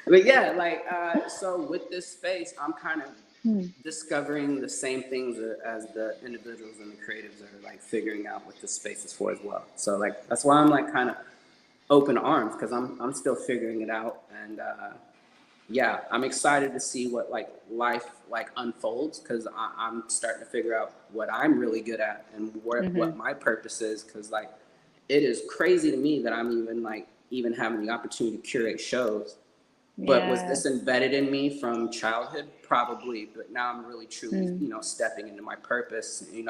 But yeah, like so with this space, I'm kind of Mm. discovering the same things as the individuals and the creatives are like figuring out what this space is for as well. So like that's why I'm like kind of open arms because I'm still figuring it out and yeah, I'm excited to see what like life like unfolds because I'm starting to figure out what I'm really good at and what Mhm. my purpose is because like it is crazy to me that I'm even like even having the opportunity to curate shows. But was Yeah. this embedded in me from childhood? Probably. But now I'm really truly, Mm. stepping into my purpose, and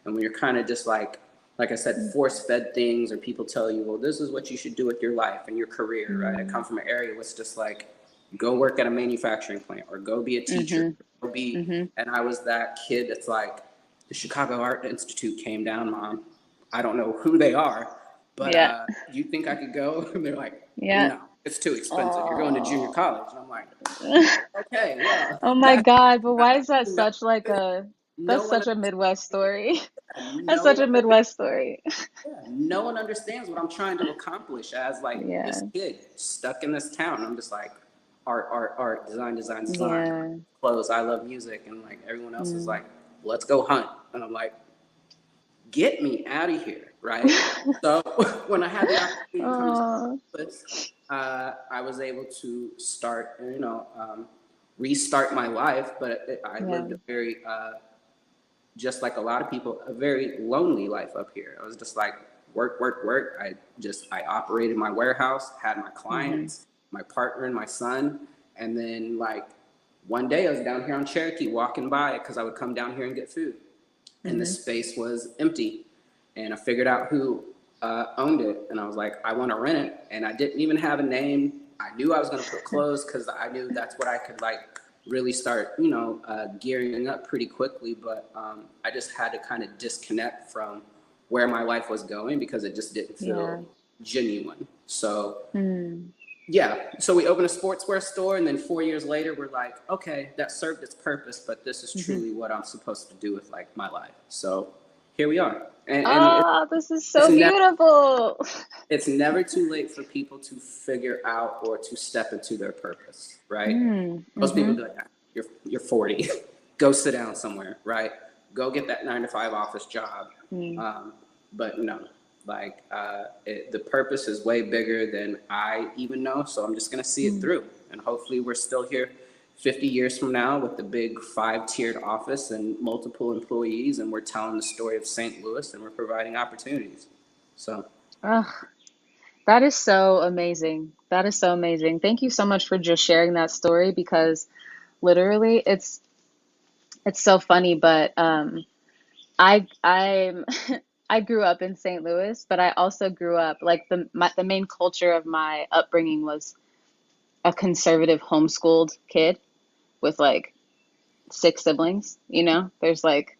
when you're kind of just like I said, force fed things or people tell you, well, this is what you should do with your life and your career, right? I come Mm. from an area where it's just like, go work at a manufacturing plant or go be a teacher, Mhm. go be, Mhm. and I was that kid that's like, the Chicago Art Institute came down, Mom. I don't know who they are, but Yeah. you think I could go? And they're like, Yeah. no, it's too expensive. You're going to junior Oh. college. And I'm like, okay, well, Oh my that's God, but why not, is that no, such like no that's one such a understands. Midwest story. That's No such a one, Midwest story. no one understands what I'm trying to accomplish as like this Yeah. kid stuck in this town. I'm just like, art, art, art, design, design, design, Yeah. clothes. I love music, and like everyone else is Mm. like, let's go hunt, and I'm like, get me out of here, right? So when I had the opportunity to come to Oh. Louis, I was able to start, restart my life. But I Yeah. lived a very just like a lot of people, a very lonely life up here. I was just like, work, work, work. I operated my warehouse, had my Mm-hmm. clients, my partner and my son. And then like one day I was down here on Cherokee walking by because I would come down here and get food. And the Mm-hmm. space was empty. And I figured out who owned it. And I was like, I want to rent it. And I didn't even have a name. I knew I was going to put clothes because I knew that's what I could like really start, gearing up pretty quickly. But I just had to kind of disconnect from where my life was going because it just didn't Yeah. feel genuine. So Mm. yeah, so we opened a sportswear store, and then 4 years later, we're like, okay, that served its purpose, but this is Mm-hmm. truly what I'm supposed to do with like my life. So here we are, and Oh, this is it's so never beautiful. it's never too late for people to figure out or to step into their purpose, right? Mm. Most people Mm-hmm. be like, "Ah, you're 40, go sit down somewhere, right? Go get that 9 to 5 office job." Mm. But no, like the purpose is way bigger than I even know. So I'm just gonna see it Mm. through, and hopefully we're still here 50 years from now with the big 5-tiered office and multiple employees, and we're telling the story of St. Louis, and we're providing opportunities. So Ugh, that is so amazing. That is so amazing. Thank you so much for just sharing that story because literally it's so funny, but I'm I grew up in St. Louis, but I also grew up like the main culture of my upbringing was a conservative homeschooled kid with like 6 siblings, you know? There's like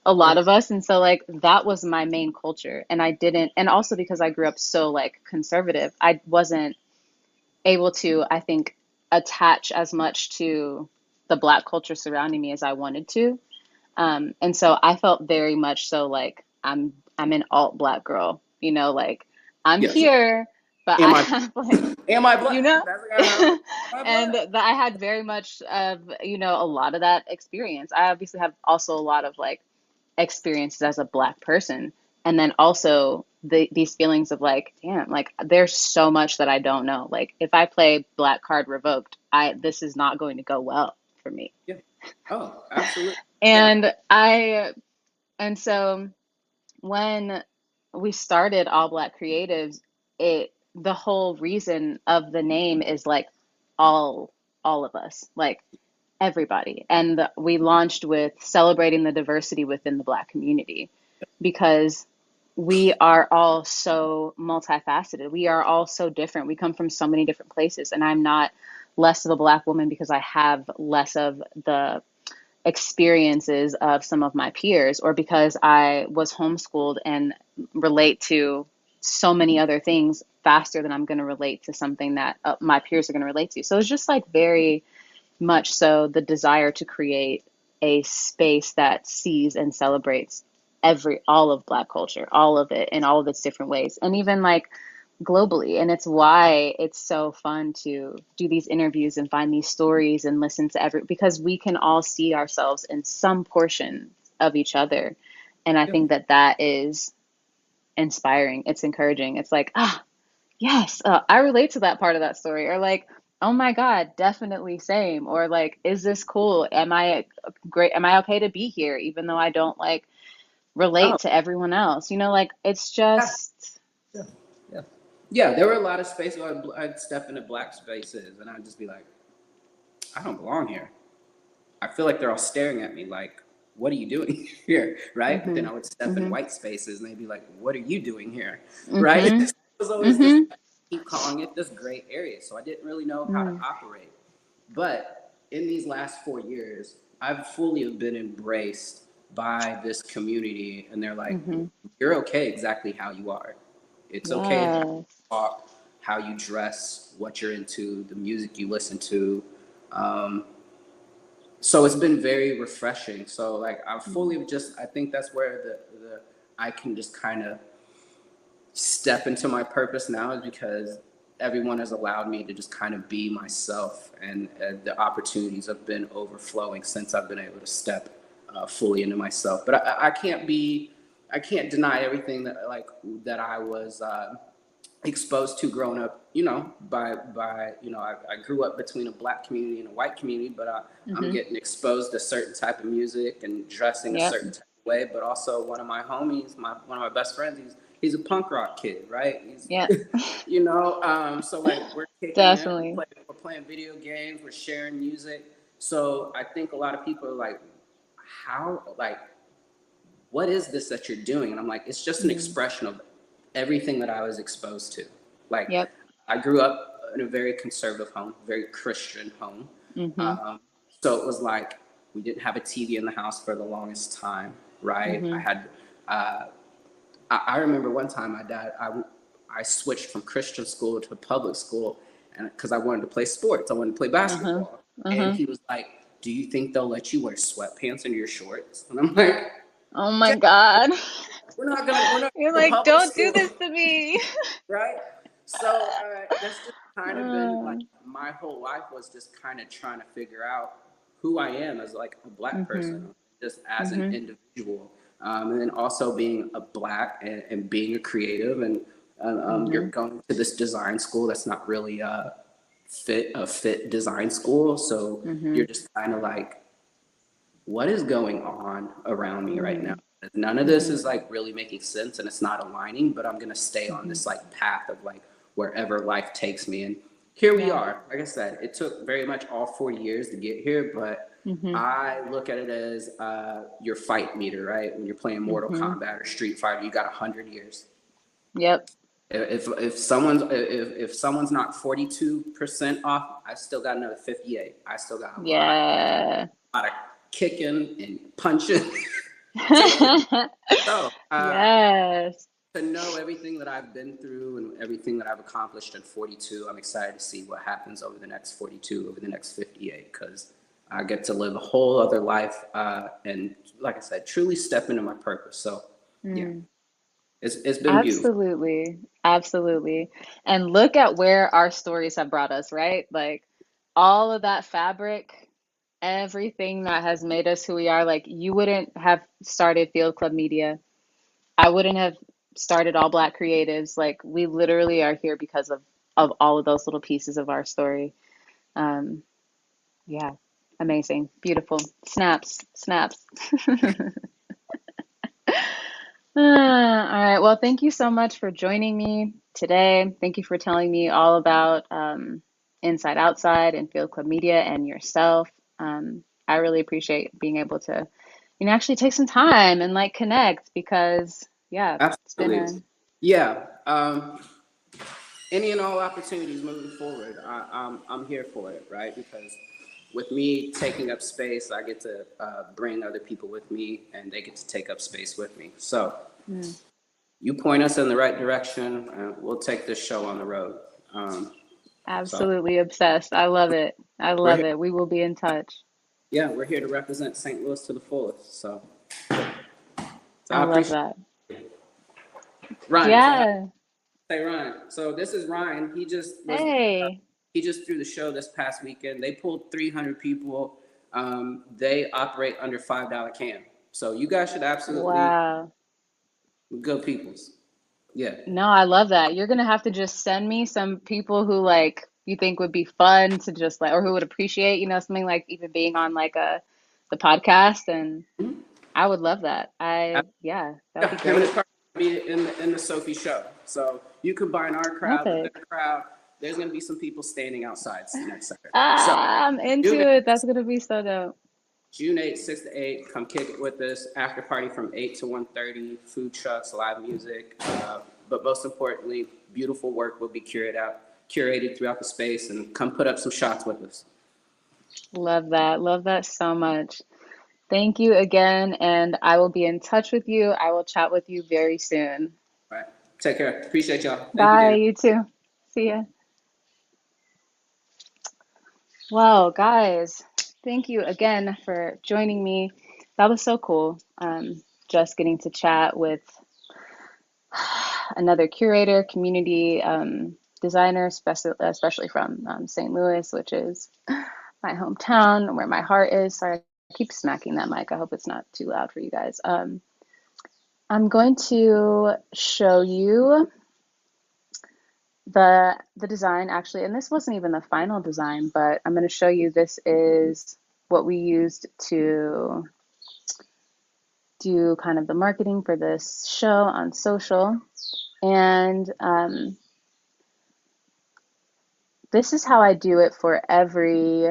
a lot yeah, of us, and so like that was my main culture, and I didn't, and also because I grew up so like conservative, I wasn't able to, I think, attach as much to the Black culture surrounding me as I wanted to. And so I felt very much so like I'm an alt Black girl, you know, like I'm yes. here, but I Am I have like, am I you black? know, That's kind of how am I and black? that I had very much of, you know, a lot of that experience. I obviously have also a lot of like experiences as a Black person, and then also these feelings of like, damn, like there's so much that I don't know. Like if I play Black card revoked, I this is not going to go well for me. Yeah. Oh, absolutely. Yeah. And I and so when we started All Black Creatives, it the whole reason of the name is like all all of us, like everybody. And we launched with celebrating the diversity within the Black community because we are all so multifaceted. We are all so different. We come from so many different places. And I'm not less of a Black woman because I have less of the experiences of some of my peers, or because I was homeschooled and relate to so many other things faster than I'm going to relate to something that my peers are going to relate to. So it's just like very much so the desire to create a space that sees and celebrates all of Black culture, all of it in all of its different ways, and even like globally. And it's why it's so fun to do these interviews and find these stories and listen to because we can all see ourselves in some portion of each other. And I Yeah. think that that is inspiring. It's encouraging. It's like, yes, I relate to that part of that story. Or like, oh my God, definitely same. Or like, is this cool? Am I great? Am I okay to be here, even though I don't like Oh, relate to everyone else? You know, like it's yeah. just, Yeah. Yeah. Yeah. There were a lot of spaces where I'd step into Black spaces, and I'd just be like, I don't belong here. I feel like they're all staring at me like, what are you doing here? Right. But then mm-hmm, I would step in mm-hmm, white spaces, and they'd be like, what are you doing here? Right. mm-hmm, It was always this, mm-hmm, keep calling it this gray area. So I didn't really know how to mm, operate. But in these last 4 years, I've fully been embraced by this community, and they're like, mm-hmm. "You're okay exactly how you are. It's okay how you Yes. talk, how you dress, what you're into, the music you listen to." Um, so it's been very refreshing. So like I Mm, fully just I think that's where the I can just kind of step into my purpose now is because everyone has allowed me to just kind of be myself, and the opportunities have been overflowing since I've been able to step fully into myself. But I can't deny everything that like that I was exposed to growing up, I grew up between a black community and a white community, but I'm Mm-hmm. getting exposed to certain type of music and dressing a Yep. certain type of way. But also one of my homies, one of my best friends, he's a punk rock kid, right? He's, Yep. so like we're kicking it, Definitely. we're playing video games, we're sharing music. So I think a lot of people are like, how, like, what is this that you're doing? And I'm like, it's just an Mm. expression of everything that I was exposed to. Like, Yep. I grew up in a very conservative home, very Christian home. Mm-hmm. Um, so it was like, we didn't have a TV in the house for the longest time, right? Mm-hmm. Uh, I remember one time I switched from Christian school to public school, and because I wanted to play sports, I wanted to play Uh-huh. basketball. And Uh-huh. he was like, do you think they'll let you wear sweatpants under your shorts? And I'm like, Oh my God. we're not You're in like, public don't do school, this to me. right? So that's just kind of been like Uh, my whole life was just kind of trying to figure out who I am as like a black mm-hmm. person, just as an Mm-hmm. individual, and then also being a black and being a creative, and you're Mm-hmm. going to this design school that's not really a fit design school, so Mm-hmm. you're just kind of like, what is going on around me right now? Mm-hmm. None of this Mm-hmm. is like really making sense and it's not aligning, but I'm gonna stay on Mm-hmm. this like path of like wherever life takes me. And here we Yeah. are. Like I said, it took very much all 4 years to get here, but Mm-hmm. I look at it as your fight meter, right? When you're playing Mortal Mm-hmm. Kombat or Street Fighter, you got 100 years. Yep. If someone's not 42% off, I still got another 58. I still got Yeah. a lot of kicking and punching to do. So Yes. to know everything that I've been through and everything that I've accomplished in 42, I'm excited to see what happens over the next 42, over the next 58, because I get to live a whole other life, and like I said, truly step into my purpose. So yeah, Mm. it's been beautiful. Absolutely. Absolutely. And look at where our stories have brought us, right? Like all of that fabric, everything that has made us who we are. Like you wouldn't have started Field Club Media. I wouldn't have started All Black Creatives. Like we literally are here because of all of those little pieces of our story. Um, yeah. Amazing. Beautiful. Snaps. Snaps. All right. Well, thank you so much for joining me today. Thank you for telling me all about Inside Outside and Field Club Media and yourself. I really appreciate being able to, actually take some time and like connect because, yeah, it's been Absolutely. a, Yeah. Any and all opportunities moving forward, I'm here for it, right? Because with me taking up space, I get to bring other people with me, and they get to take up space with me. So mm, you point us in the right direction, and we'll take this show on the road. So absolutely obsessed. I love it. I we're love here. it. We will be in touch. Yeah, we're here to represent St. Louis to the fullest. So I I love appreciate that. Ryan. Yeah. Say Ryan. So this is Ryan. Hey. He just threw the show this past weekend. They pulled 300 people. They operate under $5 can. So you guys should absolutely Wow. go peoples. Yeah, No, I love that. You're gonna have to just send me some people who like you think would be fun to just like or who would appreciate, something like even being on like the podcast and I would love that. Yeah, that would be yeah. Him and his great. partner will be in the Sophie show. So you combine our crowd with Epic. their crowd. There's gonna be some people standing outside next Saturday. So Ah, I'm into June it. 8th, That's gonna be so dope. June 8th, 6 to 8. Come kick it with us. After party from 8 to 1:30. Food trucks, live music. But most importantly, beautiful work will be curated throughout the space, and come put up some shots with us. Love that. Love that so much. Thank you again, and I will be in touch with you. I will chat with you very soon. All right. Take care. Appreciate y'all. Thank you, Bye, Daniel. you too. See ya. Well, guys, thank you again for joining me. That was so cool. Just getting to chat with another curator, community designer, especially from St. Louis, which is my hometown, where my heart is. Sorry, I keep smacking that mic. I hope it's not too loud for you guys. I'm going to show you The design actually, and this wasn't even the final design, but I'm going to show you. This is what we used to do kind of the marketing for this show on social. And this is how I do it for every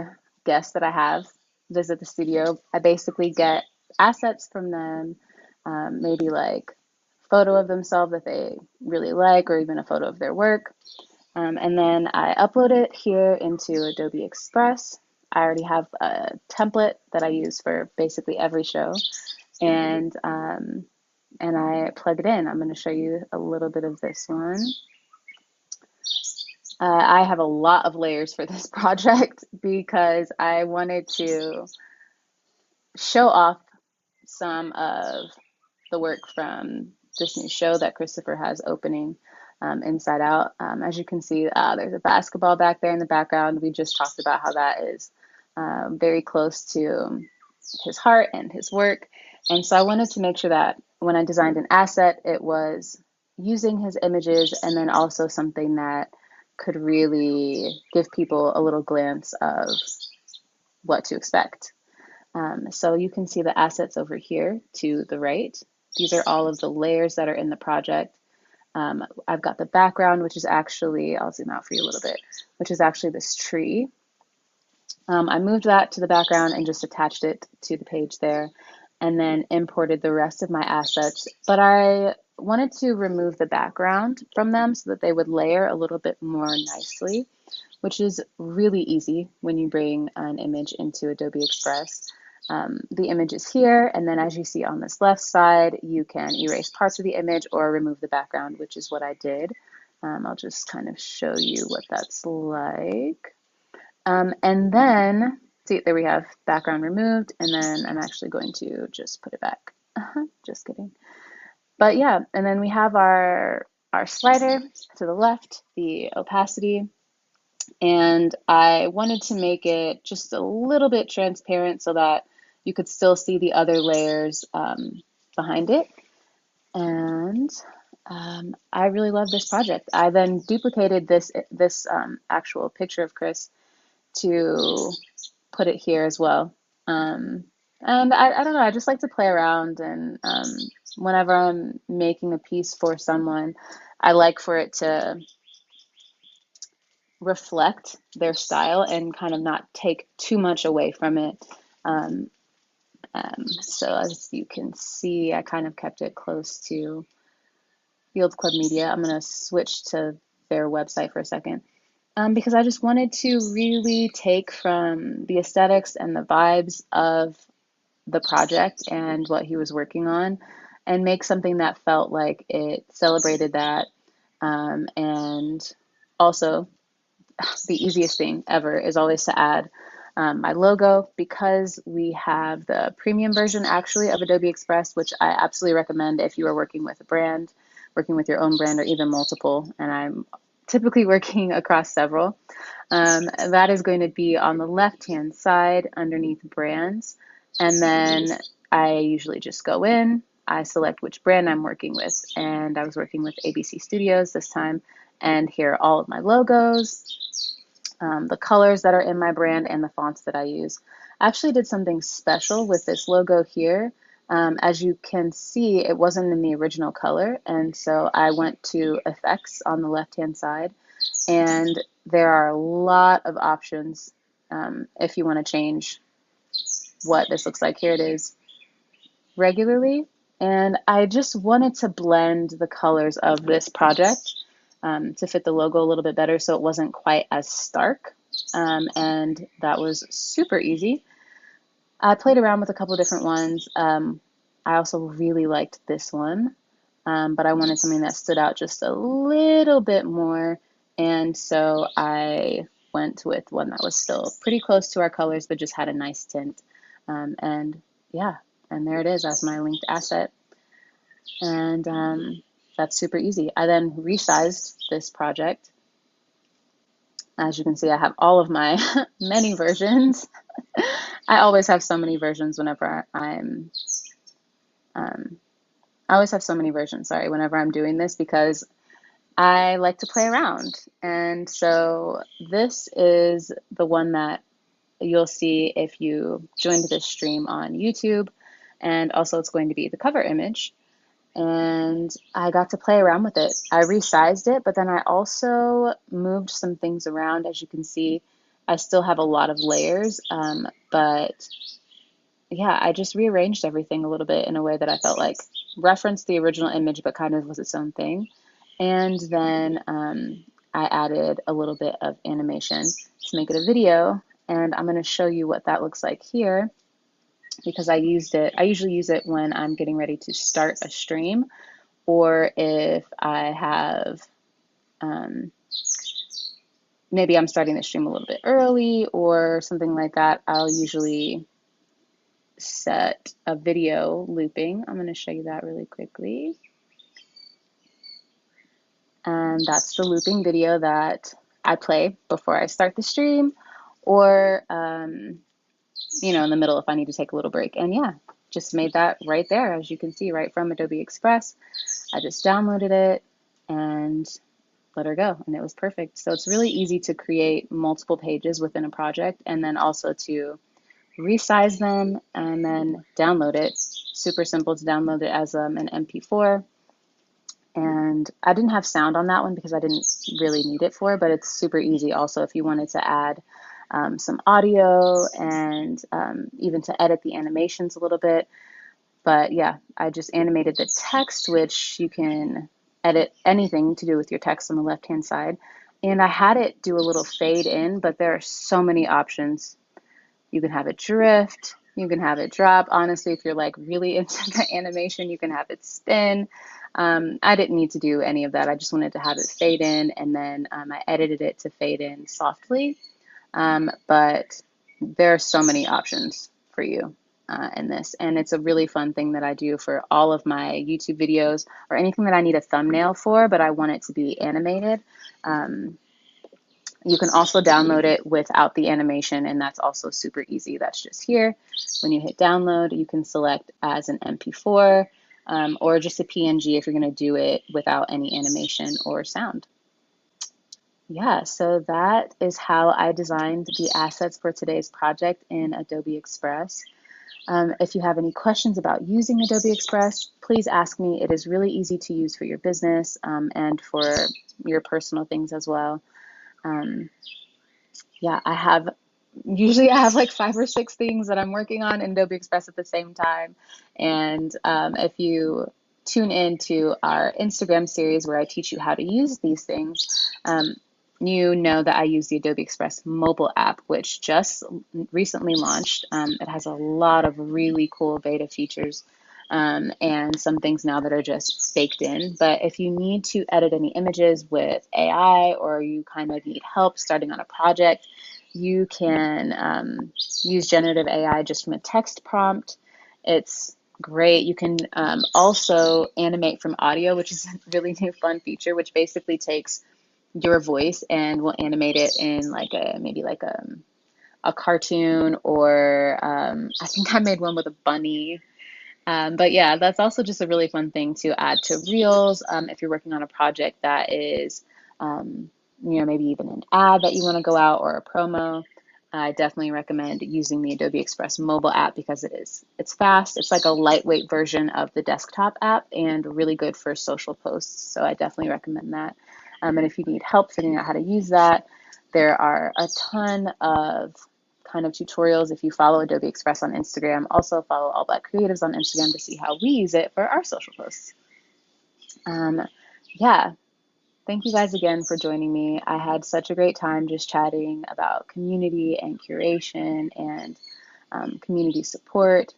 guest that I have visit the studio. I basically get assets from them, maybe like photo of themselves that they really like, or even a photo of their work. And then I upload it here into Adobe Express. I already have a template that I use for basically every show, and I plug it in. I'm going to show you a little bit of this one. I have a lot of layers for this project because I wanted to show off some of the work from this new show that Christopher has opening, Inside Out. As you can see, there's a basketball back there in the background. We just talked about how that is very close to his heart and his work. And so I wanted to make sure that when I designed an asset, it was using his images and then also something that could really give people a little glimpse of what to expect. So you can see the assets over here to the right. These are all of the layers that are in the project. I've got the background, which is actually, I'll zoom out for you a little bit, which is actually this tree. I moved that to the background and just attached it to the page there, and then imported the rest of my assets. But I wanted to remove the background from them so that they would layer a little bit more nicely, which is really easy when you bring an image into Adobe Express. The image is here, and then as you see on this left side, you can erase parts of the image or remove the background, which is what I did. I'll just kind of show you what that's like. And then, see, there we have background removed, and then I'm actually going to just put it back. Just kidding. But yeah, and then we have our slider to the left, the opacity, and I wanted to make it just a little bit transparent so that you could still see the other layers behind it. And I really love this project. I then duplicated this actual picture of Chris to put it here as well. And I don't know, I just like to play around, and whenever I'm making a piece for someone, I like for it to reflect their style and kind of not take too much away from it. Um, so as you can see, I kind of kept it close to Fields Club Media. I'm going to switch to their website for a second. Because I just wanted to really take from the aesthetics and the vibes of the project and what he was working on and make something that felt like it celebrated that. And also, the easiest thing ever is always to add my logo, because we have the premium version actually of Adobe Express, which I absolutely recommend if you are working with a brand, working with your own brand, or even multiple. And I'm typically working across several. That is going to be on the left-hand side underneath brands. And then I usually just go in, I select which brand I'm working with. And I was working with ABC Studios this time. And here are all of my logos, the colors that are in my brand, and the fonts that I use. I actually did something special with this logo here. As you can see, it wasn't in the original color, and so I went to effects on the left-hand side, and there are a lot of options if you want to change what this looks like. Here it is regularly, and I just wanted to blend the colors of this project to fit the logo a little bit better so it wasn't quite as stark, and that was super easy. I played around with a couple of different ones. I also really liked this one, but I wanted something that stood out just a little bit more, and so I went with one that was still pretty close to our colors, but just had a nice tint. And yeah, and there it is as my linked asset. And that's super easy. I then resized this project. As you can see, I have all of my many versions. I always have so many versions whenever I always have so many versions, sorry, whenever I'm doing this, because I like to play around. And so this is the one that you'll see if you joined this stream on YouTube. And also it's going to be the cover image. And I got to play around with it. I resized it, but then I also moved some things around. As you can see, I still have a lot of layers, but yeah, I just rearranged everything a little bit in a way that I felt like referenced the original image, but kind of was its own thing. And then I added a little bit of animation to make it a video. And I'm going to show you what that looks like here because I used it. I usually use it when I'm getting ready to start a stream or if I have, maybe I'm starting the stream a little bit early or something like that. I'll usually set a video looping. I'm going to show you that really quickly. And that's the looping video that I play before I start the stream or, in the middle if I need to take a little break. And yeah, just made that right there, as you can see, right from Adobe Express. I just downloaded it and let her go, and it was perfect. So it's really easy to create multiple pages within a project and then also to resize them and then download it. Super simple to download it as an MP4. And I didn't have sound on that one because I didn't really need it for, but it's super easy also if you wanted to add some audio and even to edit the animations a little bit. But yeah, I just animated the text, which you can edit anything to do with your text on the left-hand side. And I had it do a little fade in, but there are so many options. You can have it drift, you can have it drop. Honestly, if you're like really into the animation, you can have it spin. I didn't need to do any of that. I just wanted to have it fade in, and then I edited it to fade in softly. But there are so many options for you in this, and it's a really fun thing that I do for all of my YouTube videos or anything that I need a thumbnail for, but I want it to be animated. You can also download it without the animation, and that's also super easy. That's just here. When you hit download, you can select as an MP4 or just a PNG if you're going to do it without any animation or sound. Yeah, so that is how I designed the assets for today's project in Adobe Express. If you have any questions about using Adobe Express, please ask me. It is really easy to use for your business and for your personal things as well. Yeah, usually I have like 5 or 6 things that I'm working on in Adobe Express at the same time. And if you tune into our Instagram series where I teach you how to use these things, you know that I use the Adobe Express mobile app, which just recently launched. It has a lot of really cool beta features and some things now that are just baked in. But if you need to edit any images with AI or you kind of need help starting on a project, you can use generative AI just from a text prompt. It's great. You can also animate from audio, which is a really new fun feature, which basically takes your voice and will animate it in maybe a cartoon or I think I made one with a bunny. But yeah, that's also just a really fun thing to add to Reels if you're working on a project that is, maybe even an ad that you want to go out or a promo. I definitely recommend using the Adobe Express mobile app because it's fast. It's like a lightweight version of the desktop app and really good for social posts. So I definitely recommend that. And if you need help figuring out how to use that, there are a ton of kind of tutorials if you follow Adobe Express on Instagram. Also follow All Black Creatives on Instagram to see how we use it for our social posts. Yeah, thank you guys again for joining me. I had such a great time just chatting about community and curation and community support.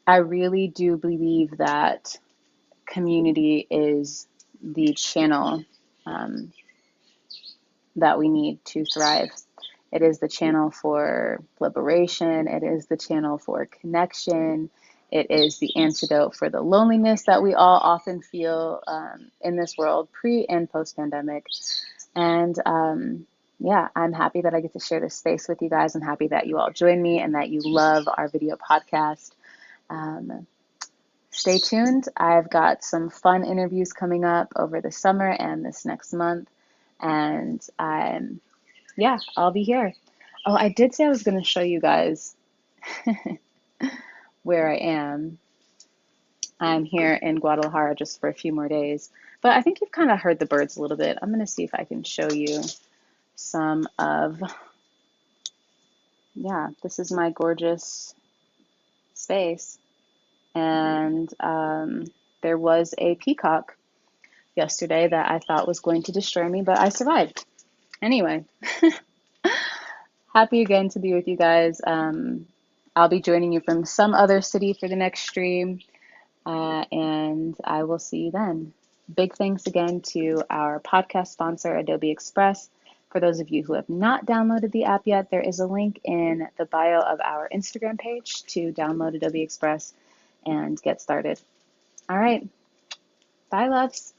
I really do believe that community is the channel that we need to thrive. It is the channel for liberation. It is the channel for connection. It is the antidote for the loneliness that we all often feel in this world, pre and post pandemic. And yeah, I'm happy that I get to share this space with you guys. I'm happy that you all join me and that you love our video podcast. stay tuned. I've got some fun interviews coming up over the summer and this next month. And yeah, I'll be here. Oh, I did say I was going to show you guys where I am. I'm here in Guadalajara just for a few more days. But I think you've kind of heard the birds a little bit. I'm going to see if I can show you some of, yeah, this is my gorgeous space. And there was a peacock yesterday that I thought was going to destroy me, but I survived. Anyway, happy again to be with you guys. I'll be joining you from some other city for the next stream, and I will see you then. Big thanks again to our podcast sponsor, Adobe Express. For those of you who have not downloaded the app yet, there is a link in the bio of our Instagram page to download Adobe Express and get started. All right. Bye, loves.